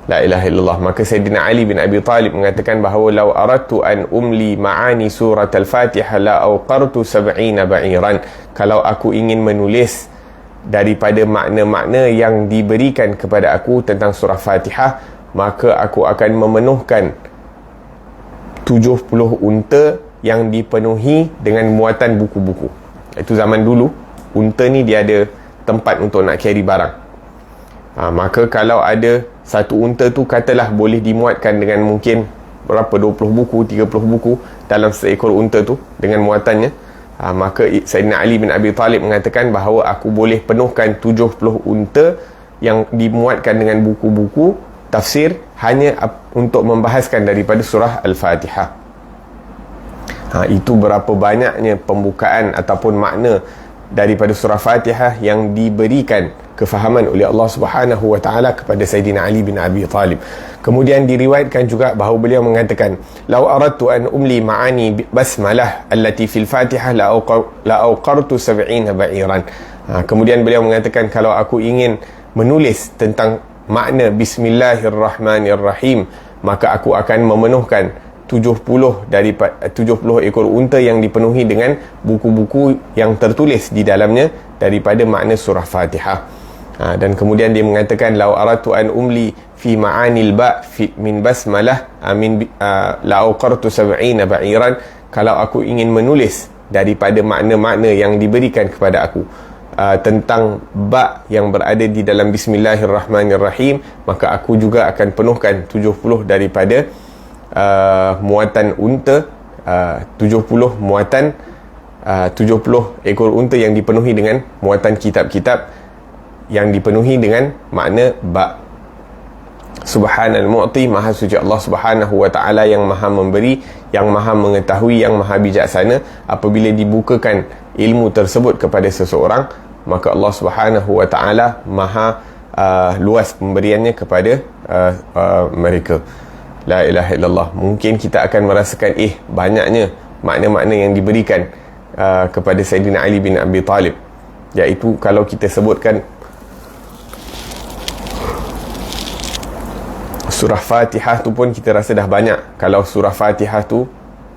La ilaha illallah. Maka Sayyidina Ali bin Abi Talib mengatakan bahawa lau aradtu an umli ma'ani surat al-Fatihah la awqartu 70 ba'iran, kalau aku ingin menulis daripada makna-makna yang diberikan kepada aku tentang surah Fatihah, maka aku akan memenuhkan 70 unta yang dipenuhi dengan muatan buku-buku. Itu zaman dulu, unta ni dia ada tempat untuk nak carry barang. Maka kalau ada satu unta tu katalah boleh dimuatkan dengan mungkin berapa, 20 buku, 30 buku dalam seekor unta tu dengan muatannya, maka Sayyidina Ali bin Abi Talib mengatakan bahawa aku boleh penuhkan 70 unta yang dimuatkan dengan buku-buku tafsir hanya untuk membahaskan daripada surah Al-Fatihah. Itu berapa banyaknya pembukaan ataupun makna daripada surah Fatihah yang diberikan kefahaman oleh Allah Subhanahu wa taala kepada Sayyidina Ali bin Abi Talib. Kemudian diriwayatkan juga bahawa beliau mengatakan, "Lau aradtu an umli ma'ani basmalah allati fil Fatihah la awqartu 70 ba'iran." Kemudian beliau mengatakan, kalau aku ingin menulis tentang makna Bismillahirrahmanirrahim, maka aku akan memenuhkan 70 ekor unta yang dipenuhi dengan buku-buku yang tertulis di dalamnya daripada makna surah Fatihah. Dan kemudian dia mengatakan, lau aratu an umli fi ma'anil ba' min basmalah la awqartu 70 ba'iran, kalau aku ingin menulis daripada makna-makna yang diberikan kepada aku tentang ba' yang berada di dalam Bismillahirrahmanirrahim, maka aku juga akan penuhkan 70 daripada muatan unta, 70 muatan 70 ekor unta yang dipenuhi dengan muatan kitab-kitab yang dipenuhi dengan makna ba'. Subhanal mu'ti, maha suci Allah Subhanahu wa ta'ala yang maha memberi, yang maha mengetahui, yang maha bijaksana. Apabila dibukakan ilmu tersebut kepada seseorang, maka Allah Subhanahu wa ta'ala maha luas pemberiannya kepada mereka. La ilaha illallah. Mungkin kita akan merasakan banyaknya makna-makna yang diberikan kepada Sayyidina Ali bin Abi Talib, iaitu kalau kita sebutkan surah Fatihah tu pun kita rasa dah banyak. Kalau surah Fatihah tu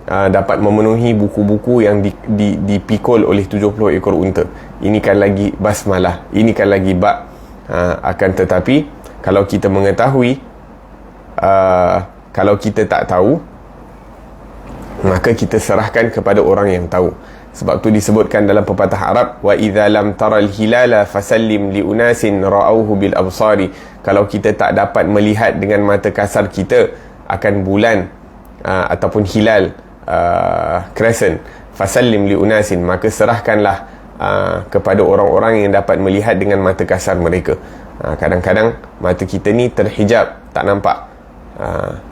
dapat memenuhi buku-buku yang dipikul oleh 70 ekor unta, ini kan lagi basmalah, ini kan lagi ba'. Akan tetapi kalau kita mengetahui, kalau kita tak tahu, maka kita serahkan kepada orang yang tahu. Sebab tu disebutkan dalam pepatah Arab, wa idza lam taral hilala fasallim li unasin ra'awhu bil absari. Kalau kita tak dapat melihat dengan mata kasar kita akan bulan ataupun hilal, crescent, fasallim li unasin, maka serahkanlah kepada orang-orang yang dapat melihat dengan mata kasar mereka. Kadang-kadang mata kita ni terhijab, tak nampak,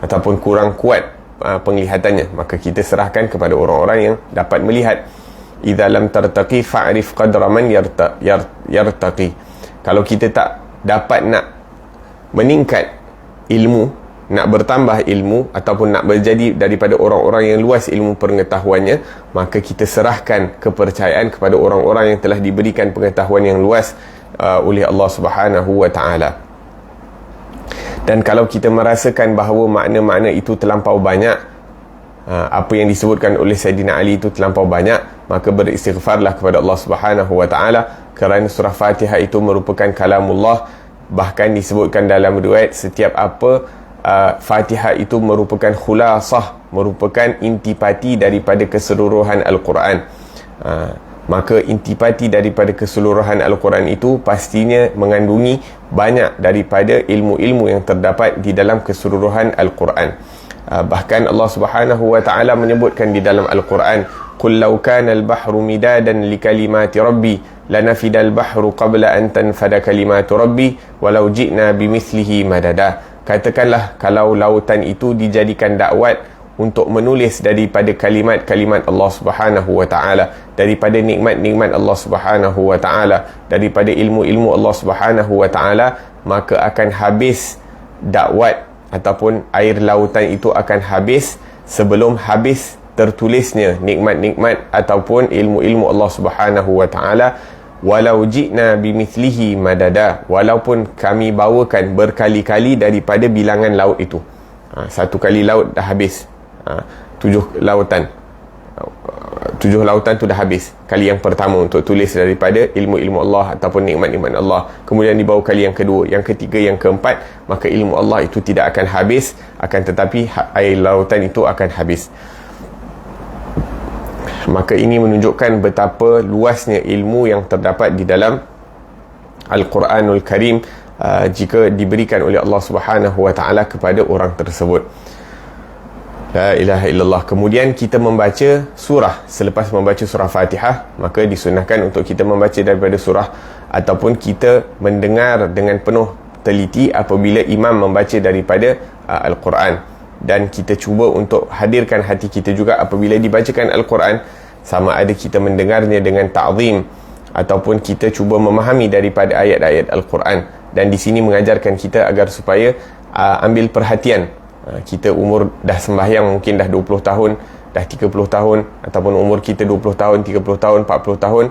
ataupun kurang kuat penglihatannya, maka kita serahkan kepada orang-orang yang dapat melihat. Idza lam tartaqi fa'rif qadra man yartaqi. Kalau kita tak dapat nak meningkat ilmu, nak bertambah ilmu ataupun nak menjadi daripada orang-orang yang luas ilmu pengetahuannya, maka kita serahkan kepercayaan kepada orang-orang yang telah diberikan pengetahuan yang luas oleh Allah Subhanahu wa ta'ala. Dan kalau kita merasakan bahawa makna-makna itu terlampau banyak, apa yang disebutkan oleh Sayyidina Ali itu terlampau banyak, maka beristighfarlah kepada Allah Subhanahu wa ta'ala, kerana surah Fatihah itu merupakan kalamullah. Bahkan disebutkan dalam riwayat, setiap apa Fatihah itu merupakan khulasah, merupakan intipati daripada keseluruhan Al-Quran. Maka intipati daripada keseluruhan Al-Quran itu pastinya mengandungi banyak daripada ilmu-ilmu yang terdapat di dalam keseluruhan Al-Quran. Bahkan Allah Subhanahu wa ta'ala menyebutkan di dalam Al-Quran, qul law kana al-bahru midadan li kalimati rabbi lanafida al-bahru qabla an tanfada kalimatu rabbi walau ji'na bimithlihi madada. Katakanlah, kalau lautan itu dijadikan dakwat untuk menulis daripada kalimat-kalimat Allah Subhanahu wa ta'ala, daripada nikmat-nikmat Allah Subhanahu wa ta'ala, daripada ilmu-ilmu Allah Subhanahu wa ta'ala, maka akan habis dakwat ataupun air lautan itu akan habis sebelum habis tertulisnya nikmat-nikmat ataupun ilmu-ilmu Allah Subhanahu wa ta'ala. Walau ji'na bimithlihi madada, walaupun kami bawakan berkali-kali daripada bilangan laut itu. Satu kali laut dah habis, 7 lautan tu dah habis kali yang pertama untuk tulis daripada ilmu-ilmu Allah ataupun nikmat-nikmat Allah. Kemudian dibawa kali yang kedua, yang ketiga, yang keempat, maka ilmu Allah itu tidak akan habis, akan tetapi air lautan itu akan habis. Maka ini menunjukkan betapa luasnya ilmu yang terdapat di dalam Al-Quranul Karim jika diberikan oleh Allah Subhanahu wa ta'ala kepada orang tersebut. La ilaha illallah. Kemudian kita membaca surah. Selepas membaca surah Fatihah, maka disunahkan untuk kita membaca daripada surah ataupun kita mendengar dengan penuh teliti apabila imam membaca daripada Al-Quran. Dan kita cuba untuk hadirkan hati kita juga apabila dibacakan Al-Quran, sama ada kita mendengarnya dengan ta'zim ataupun kita cuba memahami daripada ayat-ayat Al-Quran. Dan di sini mengajarkan kita agar supaya ambil perhatian. Kita umur dah sembahyang mungkin dah 20 tahun, dah 30 tahun, ataupun umur kita 20 tahun, 30 tahun, 40 tahun,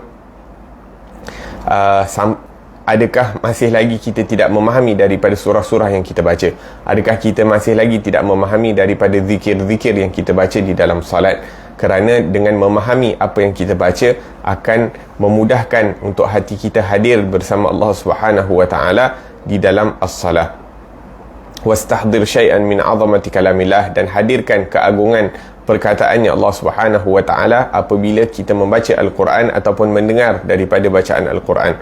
adakah masih lagi kita tidak memahami daripada surah-surah yang kita baca? Adakah kita masih lagi tidak memahami daripada zikir-zikir yang kita baca di dalam salat? Kerana dengan memahami apa yang kita baca akan memudahkan untuk hati kita hadir bersama Allah Subhanahu wa ta'ala di dalam as-salah. Wastahdir syai'an min 'azamati kalamillah, dan hadirkan keagungan perkataannya Allah Subhanahu wa ta'ala apabila kita membaca Al-Quran ataupun mendengar daripada bacaan Al-Quran.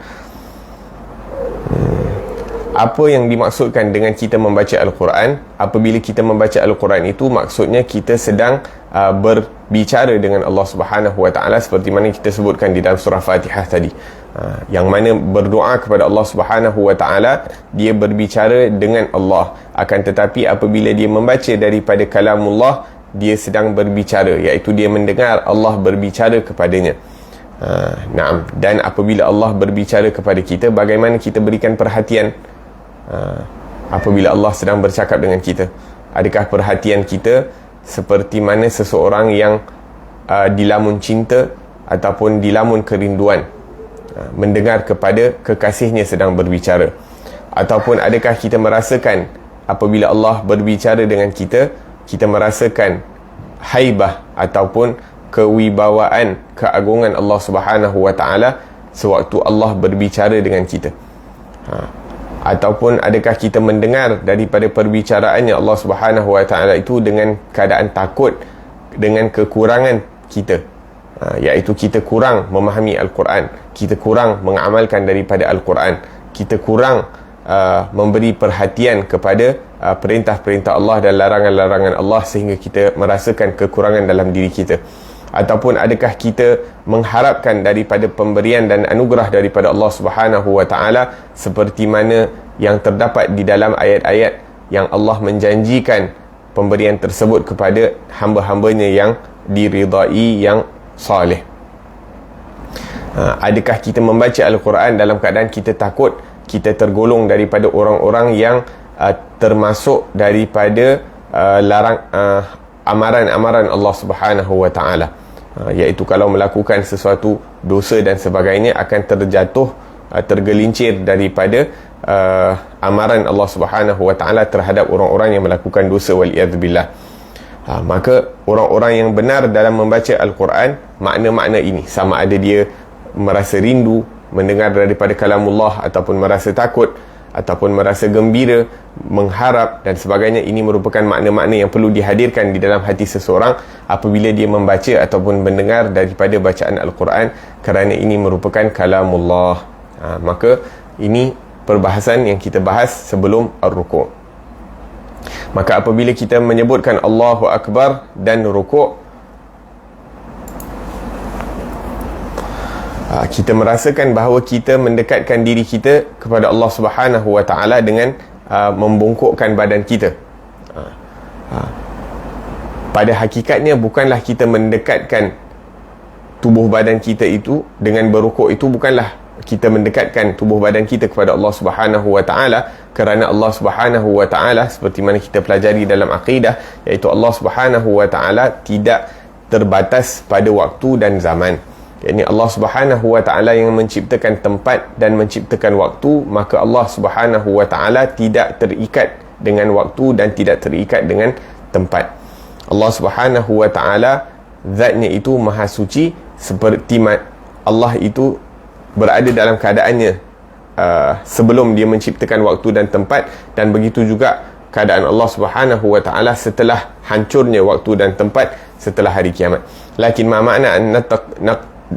Apa yang dimaksudkan dengan kita membaca Al-Quran? Apabila kita membaca Al-Quran itu maksudnya kita sedang berbicara dengan Allah Subhanahu wa ta'ala, seperti mana kita sebutkan di dalam surah Fatihah tadi, yang mana berdoa kepada Allah Subhanahu wa ta'ala, dia berbicara dengan Allah. Akan tetapi apabila dia membaca daripada kalamullah, dia sedang berbicara, iaitu dia mendengar Allah berbicara kepadanya. Naam. Dan apabila Allah berbicara kepada kita, bagaimana kita berikan perhatian apabila Allah sedang bercakap dengan kita? Adakah perhatian kita seperti mana seseorang yang dilamun cinta ataupun dilamun kerinduan mendengar kepada kekasihnya sedang berbicara? Ataupun adakah kita merasakan apabila Allah berbicara dengan kita, kita merasakan haibah ataupun kewibawaan, keagungan Allah Subhanahu wa ta'ala sewaktu Allah berbicara dengan kita? Ataupun adakah kita mendengar daripada perbicaraannya Allah Subhanahu wa ta'ala itu dengan keadaan takut dengan kekurangan kita, iaitu kita kurang memahami Al-Quran, kita kurang mengamalkan daripada Al-Quran, kita kurang memberi perhatian kepada perintah-perintah Allah dan larangan-larangan Allah, sehingga kita merasakan kekurangan dalam diri kita? Ataupun adakah kita mengharapkan daripada pemberian dan anugerah daripada Allah Subhanahu wa ta'ala seperti mana yang terdapat di dalam ayat-ayat yang Allah menjanjikan pemberian tersebut kepada hamba-hambanya yang diridai, yang salih? Adakah kita membaca Al-Quran dalam keadaan kita takut kita tergolong daripada orang-orang yang termasuk daripada amaran-amaran Allah Subhanahu wa taala, iaitu kalau melakukan sesuatu dosa dan sebagainya akan terjatuh, tergelincir daripada amaran Allah Subhanahu wa taala terhadap orang-orang yang melakukan dosa, wal iyadzubillah. Maka orang-orang yang benar dalam membaca Al-Quran, makna-makna ini, sama ada dia merasa rindu mendengar daripada kalamullah, ataupun merasa takut, ataupun merasa gembira, mengharap dan sebagainya, ini merupakan makna-makna yang perlu dihadirkan di dalam hati seseorang apabila dia membaca ataupun mendengar daripada bacaan Al-Quran, kerana ini merupakan kalamullah. Maka ini perbahasan yang kita bahas sebelum ar-ruku'. Maka apabila kita menyebutkan Allahu Akbar dan rukuk, kita merasakan bahawa kita mendekatkan diri kita kepada Allah Subhanahu wa taala dengan membongkokkan badan kita. Pada hakikatnya bukanlah kita mendekatkan tubuh badan kita itu dengan berukuk, itu bukanlah kita mendekatkan tubuh badan kita kepada Allah Subhanahu wa taala, kerana Allah Subhanahu wa taala seperti mana kita pelajari dalam akidah, iaitu Allah Subhanahu wa taala tidak terbatas pada waktu dan zaman. Yakni Allah Subhanahu wa taala yang menciptakan tempat dan menciptakan waktu, maka Allah Subhanahu wa taala tidak terikat dengan waktu dan tidak terikat dengan tempat. Allah Subhanahu wa taala zatnya itu maha suci, seperti Allah itu berada dalam keadaannya sebelum dia menciptakan waktu dan tempat, dan begitu juga keadaan Allah Subhanahu wa taala setelah hancurnya waktu dan tempat, setelah hari kiamat. Lakin ma makna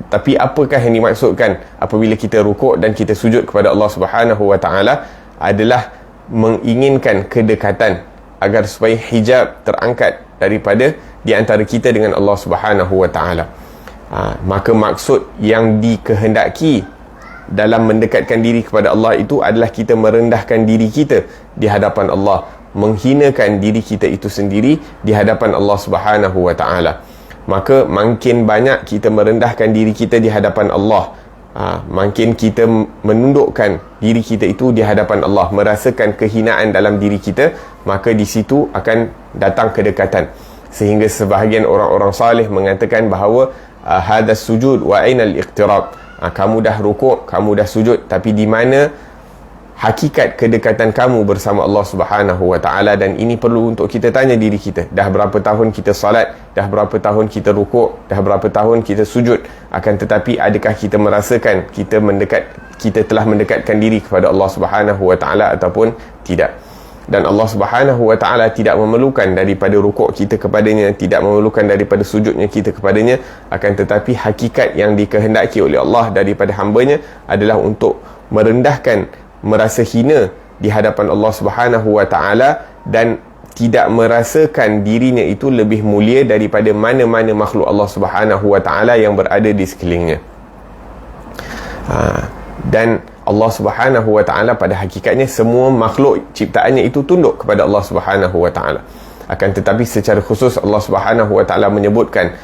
tapi apakah yang dimaksudkan apabila kita rukuk dan kita sujud kepada Allah Subhanahu wa taala adalah menginginkan kedekatan, agar supaya hijab terangkat daripada di antara kita dengan Allah Subhanahu wa taala. Maka maksud yang dikehendaki dalam mendekatkan diri kepada Allah itu adalah kita merendahkan diri kita di hadapan Allah, menghinakan diri kita itu sendiri di hadapan Allah Subhanahu wa taala. Maka makin banyak kita merendahkan diri kita di hadapan Allah, makin kita menundukkan diri kita itu di hadapan Allah, merasakan kehinaan dalam diri kita, maka di situ akan datang kedekatan. Sehingga sebahagian orang-orang salih mengatakan bahawa hadas sujud wa ainal iqtirab, kamu dah rukuk, kamu dah sujud, tapi di mana hakikat kedekatan kamu bersama Allah Subhanahu wa taala? Dan ini perlu untuk kita tanya diri kita. Dah berapa tahun kita salat, dah berapa tahun kita rukuk, dah berapa tahun kita sujud, akan tetapi adakah kita merasakan kita telah mendekatkan diri kepada Allah Subhanahu wa taala ataupun tidak? Dan Allah Subhanahu wa taala tidak memerlukan daripada rukuk kita kepadanya, tidak memerlukan daripada sujudnya kita kepadanya, akan tetapi hakikat yang dikehendaki oleh Allah daripada hamba-Nya adalah untuk merendahkan, merasa hina di hadapan Allah Subhanahu wa taala, dan tidak merasakan dirinya itu lebih mulia daripada mana-mana makhluk Allah Subhanahu wa taala yang berada di sekelilingnya. Dan Allah Subhanahu wa taala pada hakikatnya semua makhluk ciptaannya itu tunduk kepada Allah Subhanahu wa taala. Akan tetapi secara khusus Allah Subhanahu wa taala menyebutkan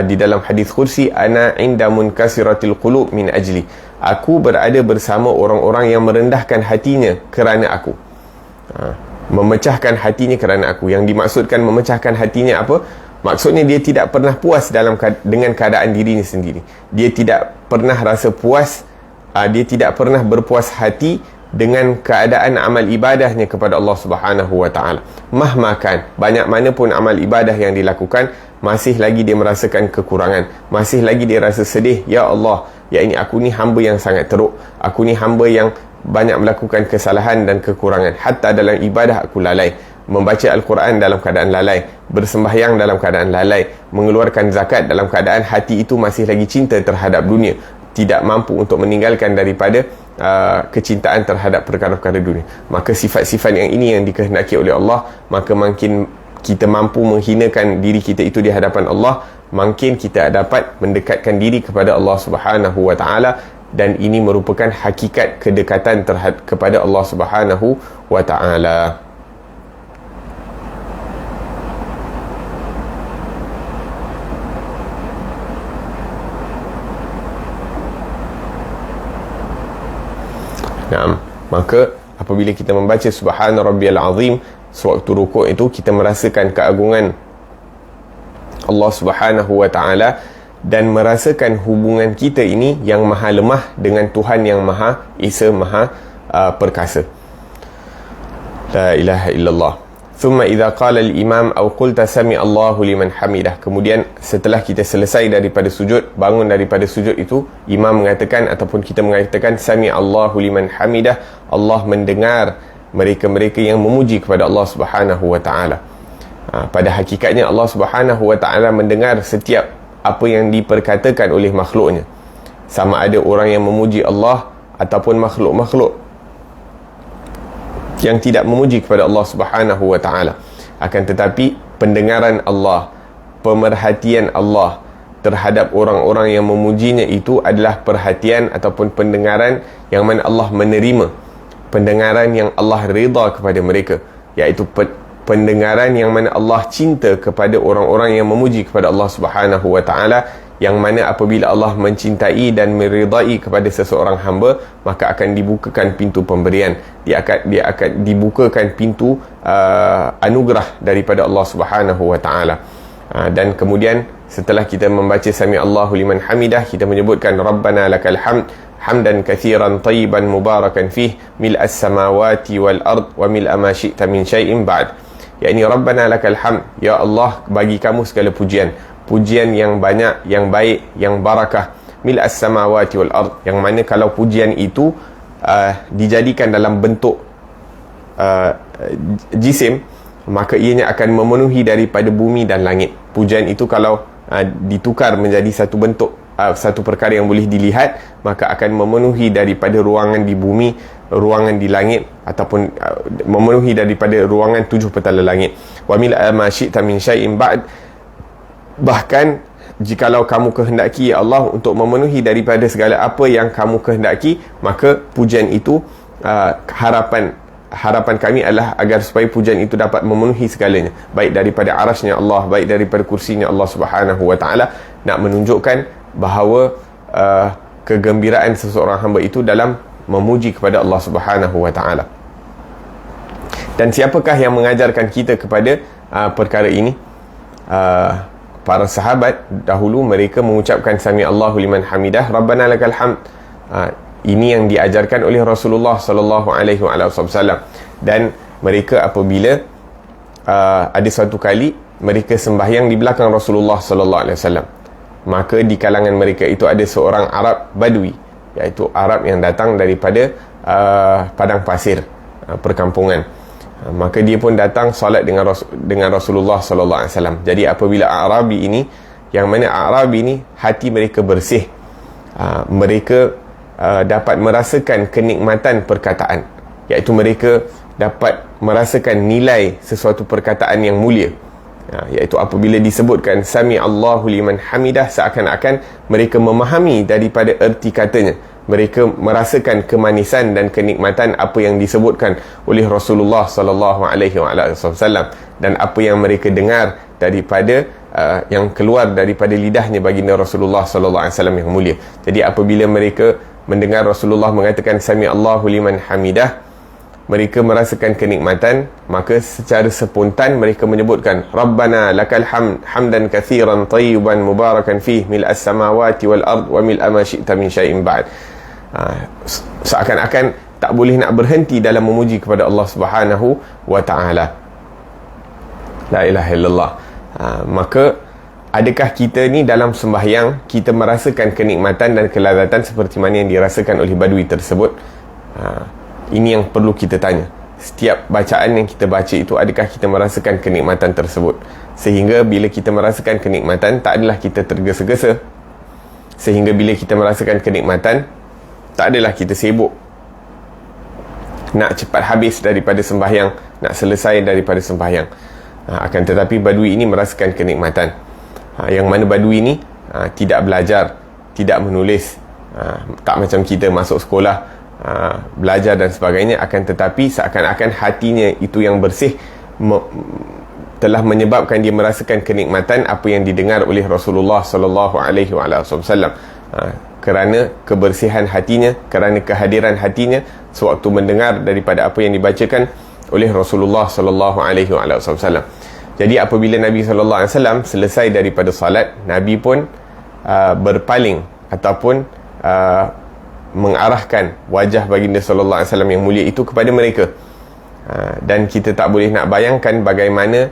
di dalam hadis kursi, ana inda munkasiratil qulub min ajli, aku berada bersama orang-orang yang merendahkan hatinya kerana aku, memecahkan hatinya kerana aku. Yang dimaksudkan memecahkan hatinya apa? Maksudnya dia tidak pernah puas dengan keadaan dirinya sendiri. Dia tidak pernah rasa puas, dia tidak pernah berpuas hati dengan keadaan amal ibadahnya kepada Allah Subhanahu wa taala. Mahmakan, banyak mana pun amal ibadah yang dilakukan, masih lagi dia merasakan kekurangan, masih lagi dia rasa sedih. Ya Allah, ya ini aku ni hamba yang sangat teruk, aku ni hamba yang banyak melakukan kesalahan dan kekurangan. Hatta dalam ibadah aku lalai, membaca Al-Quran dalam keadaan lalai, bersembahyang dalam keadaan lalai, mengeluarkan zakat dalam keadaan hati itu masih lagi cinta terhadap dunia, tidak mampu untuk meninggalkan daripada kecintaan terhadap perkara-perkara dunia. Maka sifat-sifat yang ini yang dikehendaki oleh Allah, maka makin kita mampu menghinakan diri kita itu di hadapan Allah, makin kita dapat mendekatkan diri kepada Allah Subhanahu wa taala, dan ini merupakan hakikat kedekatan kepada Allah Subhanahu wa taala. Maka apabila kita membaca subhana rabbiyal azim sewaktu rukuk itu, kita merasakan keagungan Allah Subhanahu wa ta'ala dan merasakan hubungan kita ini yang maha lemah dengan Tuhan yang maha esa, maha perkasa. La ilaha illallah. Thumma idza qala al-imam aw qulta sami Allahu liman hamidah. Kemudian setelah kita selesai daripada sujud, bangun daripada sujud itu, imam mengatakan ataupun kita mengatakan sami Allahu liman hamidah, Allah mendengar mereka-mereka yang memuji kepada Allah Subhanahu wa ta'ala. Pada hakikatnya Allah Subhanahu wa ta'ala mendengar setiap apa yang diperkatakan oleh makhluknya, sama ada orang yang memuji Allah ataupun makhluk-makhluk yang tidak memuji kepada Allah Subhanahu wa ta'ala. Akan tetapi pendengaran Allah, pemerhatian Allah terhadap orang-orang yang memujinya itu adalah perhatian ataupun pendengaran yang mana Allah menerima, pendengaran yang Allah rida kepada mereka, iaitu pendengaran yang mana Allah cinta kepada orang-orang yang memuji kepada Allah Subhanahu wa ta'ala, yang mana apabila Allah mencintai dan meridai kepada seseorang hamba, maka akan dibukakan pintu pemberian, dia akan dibukakan pintu anugerah daripada Allah Subhanahu wa ta'ala. Dan kemudian setelah kita membaca sami Allahu liman hamidah, kita menyebutkan Rabbana lakal hamd hamdan kathiran tayyiban mubarakan fih mil'as samawati wal ard wa mil'a ma syi'ta min syai'in ba'd. yakni Rabbana lakal hamd, ya Allah, bagi kamu segala pujian, pujian yang banyak, yang baik, yang barakah, mil'as samawati wal ard, yang mana kalau pujian itu dijadikan dalam bentuk jisim, maka ianya akan memenuhi daripada bumi dan langit. Pujian itu kalau ditukar menjadi satu bentuk, satu perkara yang boleh dilihat, maka akan memenuhi daripada ruangan di bumi, ruangan di langit, ataupun memenuhi daripada ruangan 7 petala langit. Wa mil ma syi'ta min syai'in ba'd, bahkan jikalau kamu kehendaki, ya Allah, untuk memenuhi daripada segala apa yang kamu kehendaki, maka pujian itu harapan kami adalah agar supaya pujian itu dapat memenuhi segalanya, baik daripada arasnya Allah, baik daripada kursinya Allah Subhanahu wa ta'ala, nak menunjukkan bahawa kegembiraan seseorang hamba itu dalam memuji kepada Allah Subhanahu wa ta'ala. Dan siapakah yang mengajarkan kita kepada perkara ini? Para sahabat dahulu, mereka mengucapkan sami Allahu liman hamidah, Rabbana lakal hamd. Ini yang diajarkan oleh Rasulullah sallallahu alaihi wasallam. Dan mereka apabila ada suatu kali mereka sembahyang di belakang Rasulullah sallallahu alaihi wasallam, maka di kalangan mereka itu ada seorang Arab Badui, iaitu Arab yang datang daripada padang pasir, perkampungan. Maka dia pun datang solat dengan Rasulullah sallallahu alaihi wasallam. Jadi apabila Arabi ini, yang mana Arabi ini hati mereka bersih, mereka dapat merasakan kenikmatan perkataan, iaitu mereka dapat merasakan nilai sesuatu perkataan yang mulia, iaitu apabila disebutkan sami Allahu liman hamidah, seakan-akan mereka memahami daripada erti katanya, mereka merasakan kemanisan dan kenikmatan apa yang disebutkan oleh Rasulullah sallallahu alaihi wasallam, dan apa yang mereka dengar daripada yang keluar daripada lidahnya baginda Rasulullah sallallahu alaihi wasallam yang mulia. Jadi apabila mereka mendengar Rasulullah mengatakan sami Allahu liman hamidah, mereka merasakan kenikmatan, maka secara spontan mereka menyebutkan Rabbana lakal hamd hamdan kathiran tayyiban mubarakan fih mil'as samawati wal ard wa mil'a ma syi'ta min syai'in ba'd. Seakan-akan tak boleh nak berhenti dalam memuji kepada Allah Subhanahu wa ta'ala. La ilaha illallah. Maka adakah kita ni dalam sembahyang kita merasakan kenikmatan dan kelazatan seperti mana yang dirasakan oleh Badui tersebut? Ini yang perlu kita tanya. Setiap bacaan yang kita baca itu, adakah kita merasakan kenikmatan tersebut? Sehingga bila kita merasakan kenikmatan, tak adalah kita tergesa-gesa. Sehingga bila kita merasakan kenikmatan, tak adalah kita sibuk nak cepat habis daripada sembahyang, nak selesai daripada sembahyang. Akan tetapi Badui ini merasakan kenikmatan, yang mana Badui ini tidak belajar, tidak menulis, tak macam kita masuk sekolah, belajar dan sebagainya. Akan tetapi seakan-akan hatinya itu yang bersih telah menyebabkan dia merasakan kenikmatan apa yang didengar oleh Rasulullah sallallahu alaihi wasallam. kerana kebersihan hatinya, kerana kehadiran hatinya sewaktu mendengar daripada apa yang dibacakan oleh Rasulullah sallallahu alaihi wasallam. Jadi apabila Nabi sallallahu alaihi wasallam selesai daripada salat, Nabi pun berpaling ataupun mengarahkan wajah baginda sallallahu alaihi wasallam yang mulia itu kepada mereka. Dan kita tak boleh nak bayangkan bagaimana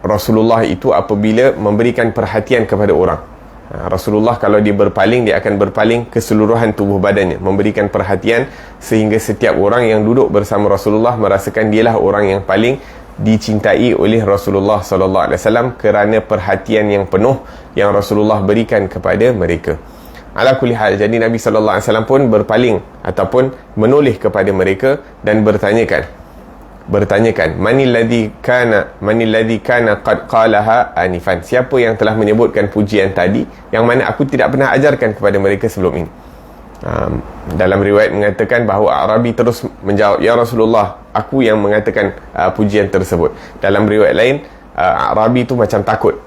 Rasulullah itu apabila memberikan perhatian kepada orang. Rasulullah kalau dia berpaling, dia akan berpaling keseluruhan tubuh badannya, memberikan perhatian sehingga setiap orang yang duduk bersama Rasulullah merasakan dialah orang yang paling dicintai oleh Rasulullah sallallahu alaihi wasallam kerana perhatian yang penuh yang Rasulullah berikan kepada mereka. Ala kulli hal, jadi Nabi sallallahu alaihi wasallam pun berpaling ataupun menoleh kepada mereka dan bertanyakan manil ladzi kana qad qalaha anifan, siapa yang telah menyebutkan pujian tadi yang mana aku tidak pernah ajarkan kepada mereka sebelum ini. Dalam riwayat mengatakan bahawa Arabi terus menjawab, ya Rasulullah, aku yang mengatakan pujian tersebut. Dalam riwayat lain, Arabi tu macam takut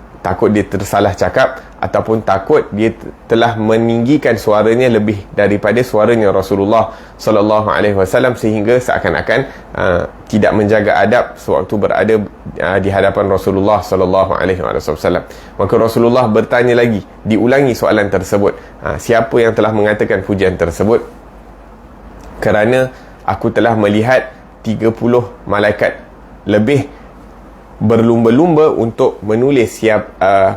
dia tersalah cakap ataupun takut dia telah meninggikan suaranya lebih daripada suaranya Rasulullah sallallahu alaihi wasallam sehingga seakan-akan tidak menjaga adab sewaktu berada di hadapan Rasulullah sallallahu alaihi wasallam. Maka Rasulullah bertanya lagi, diulangi soalan tersebut, siapa yang telah mengatakan pujian tersebut? Kerana aku telah melihat 30 malaikat lebih berlumba-lumba untuk menulis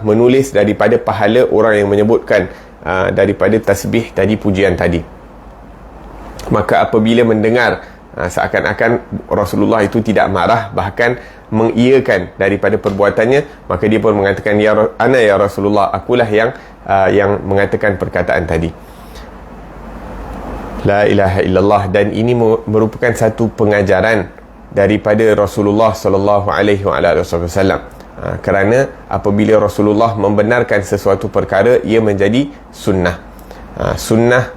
menulis daripada pahala orang yang menyebutkan daripada tasbih tadi, pujian tadi. Maka apabila mendengar seakan-akan Rasulullah itu tidak marah, bahkan mengiyakan daripada perbuatannya, maka dia pun mengatakan, ya Rasulullah, akulah yang mengatakan perkataan tadi. La ilaha illallah. Dan ini merupakan satu pengajaran daripada Rasulullah sallallahu alaihi wasallam, kerana apabila Rasulullah membenarkan sesuatu perkara, ia menjadi sunnah. Sunnah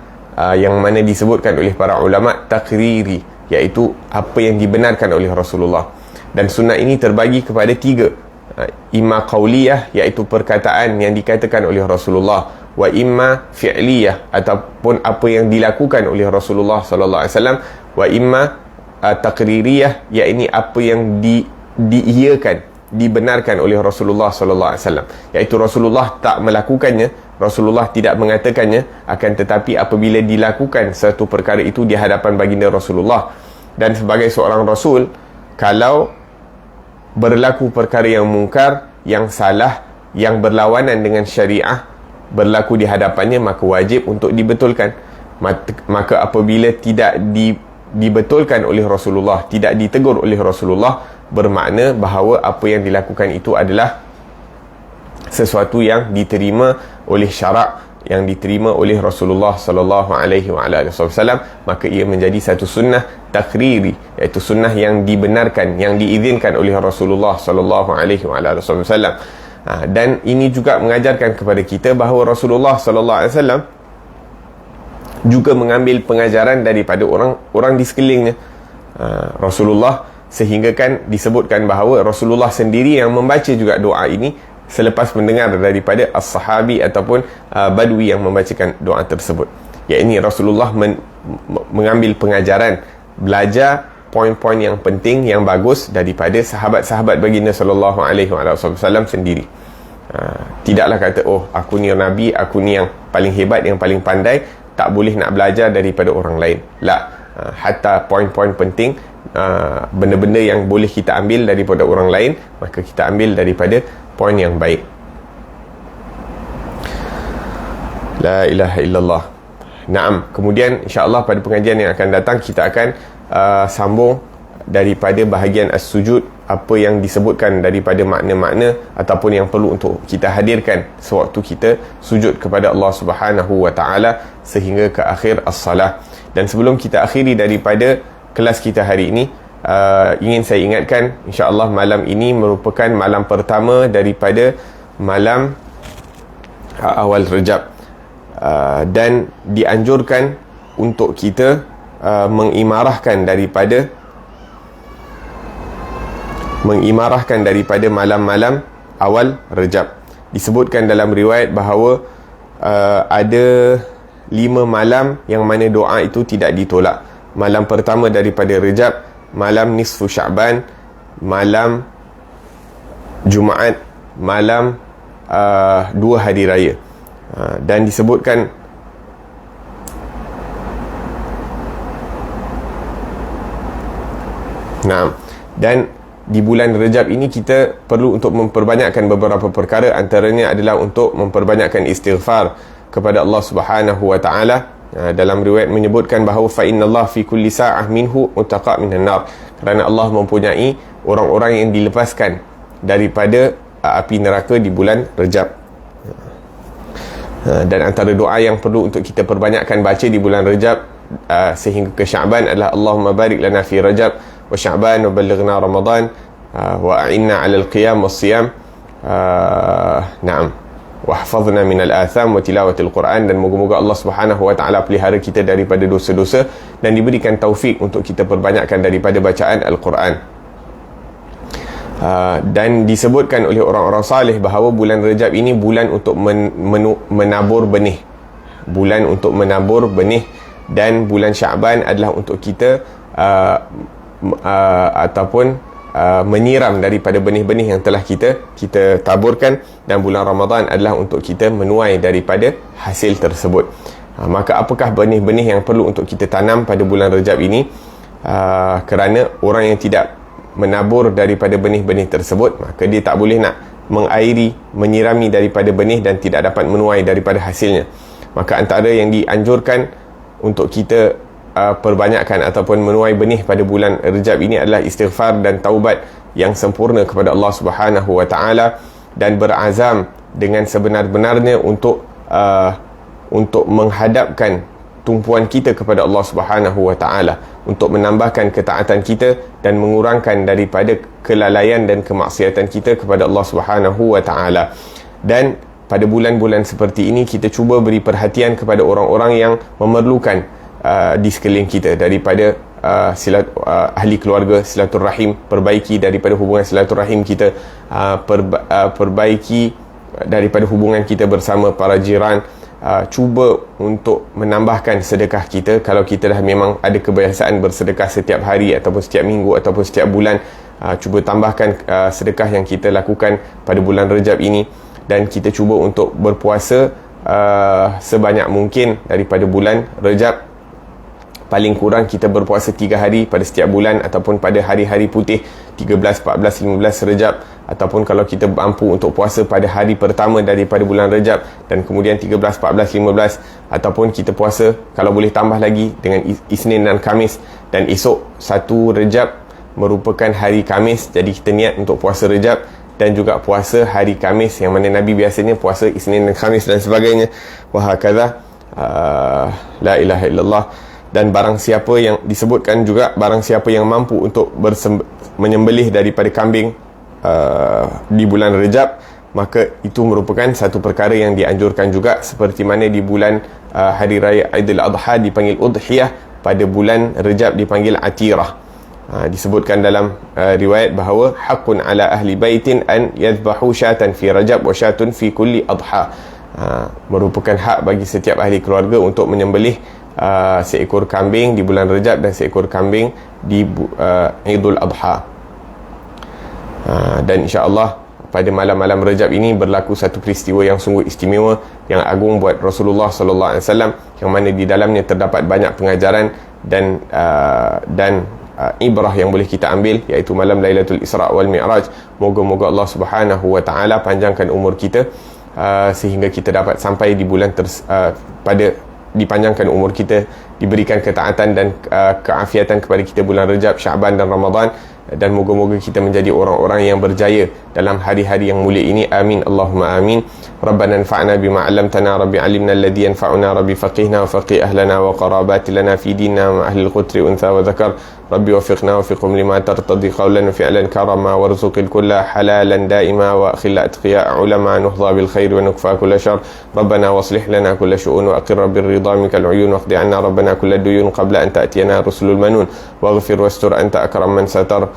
yang mana disebutkan oleh para ulama takriri, iaitu apa yang dibenarkan oleh Rasulullah. Dan sunnah ini terbagi kepada 3. Imma qauliyah, iaitu perkataan yang dikatakan oleh Rasulullah, wa imma fi'liyah, ataupun apa yang dilakukan oleh Rasulullah sallallahu alaihi wasallam, wa imma takririyah, iaitu apa yang diiyakan, dibenarkan oleh Rasulullah sallallahu alaihi wasallam, iaitu Rasulullah tak melakukannya, Rasulullah tidak mengatakannya, akan tetapi apabila dilakukan satu perkara itu di hadapan baginda Rasulullah. Dan sebagai seorang rasul, kalau berlaku perkara yang mungkar, yang salah, yang berlawanan dengan syariah berlaku di hadapannya, maka wajib untuk dibetulkan. Maka apabila tidak dibetulkan oleh Rasulullah, tidak ditegur oleh Rasulullah, bermakna bahawa apa yang dilakukan itu adalah sesuatu yang diterima oleh syarak, yang diterima oleh Rasulullah sallallahu alaihi wasallam, maka ia menjadi satu sunnah takriri, iaitu sunnah yang dibenarkan, yang diizinkan oleh Rasulullah sallallahu alaihi wasallam. Dan ini juga mengajarkan kepada kita bahawa Rasulullah sallallahu alaihi wasallam juga mengambil pengajaran daripada orang di sekelilingnya. Rasulullah, sehingga kan disebutkan bahawa Rasulullah sendiri yang membaca juga doa ini selepas mendengar daripada as-sahabi ataupun badui yang membacakan doa tersebut. Iaitu Rasulullah mengambil pengajaran, belajar poin-poin yang penting, yang bagus daripada sahabat-sahabat baginda sallallahu alaihi wasallam sendiri. Tidaklah kata, oh aku ni Nabi, aku ni yang paling hebat, yang paling pandai, tak boleh nak belajar daripada orang lain. Hatta poin-poin penting, benda-benda yang boleh kita ambil daripada orang lain, maka kita ambil daripada poin yang baik. La ilaha illallah. Naam. Kemudian insya-Allah pada pengajian yang akan datang kita akan sambung daripada bahagian as-sujud, apa yang disebutkan daripada makna-makna ataupun yang perlu untuk kita hadirkan sewaktu kita sujud kepada Allah Subhanahu wa taala sehingga ke akhir as-salah. Dan sebelum kita akhiri daripada kelas kita hari ini, ingin saya ingatkan, insya-Allah malam ini merupakan malam pertama daripada malam awal Rejab, dan dianjurkan untuk kita mengimarahkan daripada malam-malam awal Rejab. Disebutkan dalam riwayat bahawa ada 5 malam yang mana doa itu tidak ditolak. Malam pertama daripada Rejab, malam nisfu Sya'ban, malam Jumaat, malam 2 hari raya. Dan disebutkan dan di bulan Rejab ini kita perlu untuk memperbanyakkan beberapa perkara, antaranya adalah untuk memperbanyakkan istighfar kepada Allah Subhanahu wa taala. Dalam riwayat menyebutkan bahawa fa innallaha fi kulli sa'ah minhu mutaqa minan nar, kerana Allah mempunyai orang-orang yang dilepaskan daripada api neraka di bulan Rejab. Dan antara doa yang perlu untuk kita perbanyakkan baca di bulan Rejab sehingga ke Sya'ban adalah Allahumma barik lana fi Rajab wa Sya'ban wa balighna Ramadan wa a'inna 'alal qiyam was siyam wa hafazna minal atham wa tilawatil Quran. Dan moga-moga Allah Subhanahu wa taala pelihara kita daripada dosa-dosa dan diberikan taufik untuk kita perbanyakkan daripada bacaan Al-Quran. Dan disebutkan oleh orang-orang salih bahawa bulan Rejab ini bulan untuk menabur benih, bulan untuk menabur benih, dan bulan Sya'ban adalah untuk kita ataupun menyiram daripada benih-benih yang telah kita taburkan, dan bulan Ramadan adalah untuk kita menuai daripada hasil tersebut. Maka apakah benih-benih yang perlu untuk kita tanam pada bulan Rejab ini? Kerana orang yang tidak menabur daripada benih-benih tersebut, maka dia tak boleh nak mengairi, menyirami daripada benih dan tidak dapat menuai daripada hasilnya. Maka antara yang dianjurkan untuk kita perbanyakkan ataupun menuai benih pada bulan Rejab ini adalah istighfar dan taubat yang sempurna kepada Allah Subhanahu wa taala, dan berazam dengan sebenar-benarnya untuk menghadapkan tumpuan kita kepada Allah Subhanahu wa taala, untuk menambahkan ketaatan kita dan mengurangkan daripada kelalaian dan kemaksiatan kita kepada Allah Subhanahu wa taala. Dan pada bulan-bulan seperti ini kita cuba beri perhatian kepada orang-orang yang memerlukan di sekeliling kita, daripada ahli keluarga, silaturahim, perbaiki daripada hubungan silaturahim kita, perbaiki daripada hubungan kita bersama para jiran, cuba untuk menambahkan sedekah kita. Kalau kita dah memang ada kebiasaan bersedekah setiap hari ataupun setiap minggu ataupun setiap bulan, cuba tambahkan sedekah yang kita lakukan pada bulan Rejab ini, dan kita cuba untuk berpuasa sebanyak mungkin daripada bulan Rejab. Paling kurang kita berpuasa 3 hari pada setiap bulan, ataupun pada hari-hari putih 13, 14, 15 Rejab, ataupun kalau kita mampu untuk puasa pada hari pertama daripada bulan Rejab dan kemudian 13, 14, 15, ataupun kita puasa kalau boleh tambah lagi dengan Isnin dan Khamis, dan esok 1 Rejab merupakan hari Khamis, jadi kita niat untuk puasa Rejab dan juga puasa hari Khamis, yang mana Nabi biasanya puasa Isnin dan Khamis dan sebagainya. Wa hakadha, la ilaha illallah. Dan barang siapa yang disebutkan juga, barang siapa yang mampu untuk menyembelih daripada kambing di bulan Rejab, maka itu merupakan satu perkara yang dianjurkan juga, seperti mana di bulan hari raya Aidil Adha dipanggil Udhiyah, pada bulan Rejab dipanggil Atirah. Disebutkan dalam riwayat bahawa haqqun ala ahli baitin an yadhbahu syatan fi Rajab wa syatun fi kulli adha, merupakan hak bagi setiap ahli keluarga untuk menyembelih seekor kambing di bulan Rejab dan seekor kambing di Idul Adha. Dan insya-Allah pada malam-malam Rejab ini berlaku satu peristiwa yang sungguh istimewa, yang agung buat Rasulullah sallallahu alaihi wasallam, yang mana di dalamnya terdapat banyak pengajaran dan ibrah yang boleh kita ambil, iaitu malam Lailatul Isra wal Mi'raj. Moga-moga Allah Subhanahu wa taala panjangkan umur kita sehingga kita dapat sampai di bulan dipanjangkan umur kita, diberikan ketaatan dan keafiatan kepada kita bulan Rejab, Sya'ban dan Ramadan, dan moga-moga kita menjadi orang-orang yang berjaya dalam hari-hari yang mulia ini. Amin Allahumma amin. Rabbana anfa'na bima 'allamtana, rabbi 'allimna alladhi yanfa'una, rabbi faqihna wa faqih ahlana wa qarabati lana fi dinina ma ahli al-qutri untha wa dhakar, rabbi wafiqna wafiqhum lima tartadi qawlan wa fi'lan karama warzuqil kulla halalan daima wa akhil atqiya ulama nuhdha bil khair wa nukfa kulla shar. Rabbana waslih lana kulla shu'un wa aqir bir ridha minkal uyun waqdi 'anna rabbana kulla duyun qabla an ta'tiyana rusulul manun waghfir wastur anta akram man satar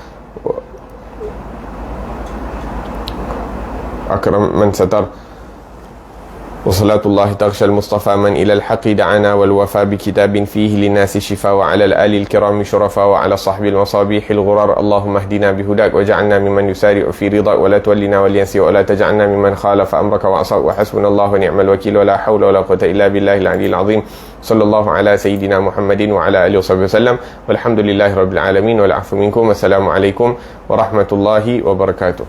وصلاة الله تغشى المصطفى من إلى الحق دعانا والوفى بكتاب فيه للناس شفاء وعلى الآل الكرام شرفاء وعلى صحب المصابيح الغرار اللهم اهدنا بهداك وجعلنا ممن يسارع في رضاك ولا تولنا ولينسي ولا تجعلنا ممن خالف أمرك وعصاك وحسبنا الله ونعم الوكيل ولا حول ولا قوة إلا بالله العلي العظيم صلى الله على سيدنا محمد وعلى آله وصحبه وسلم والحمد لله رب العالمين والعفو منكم والسلام عليكم ورحمة الله وبركاته.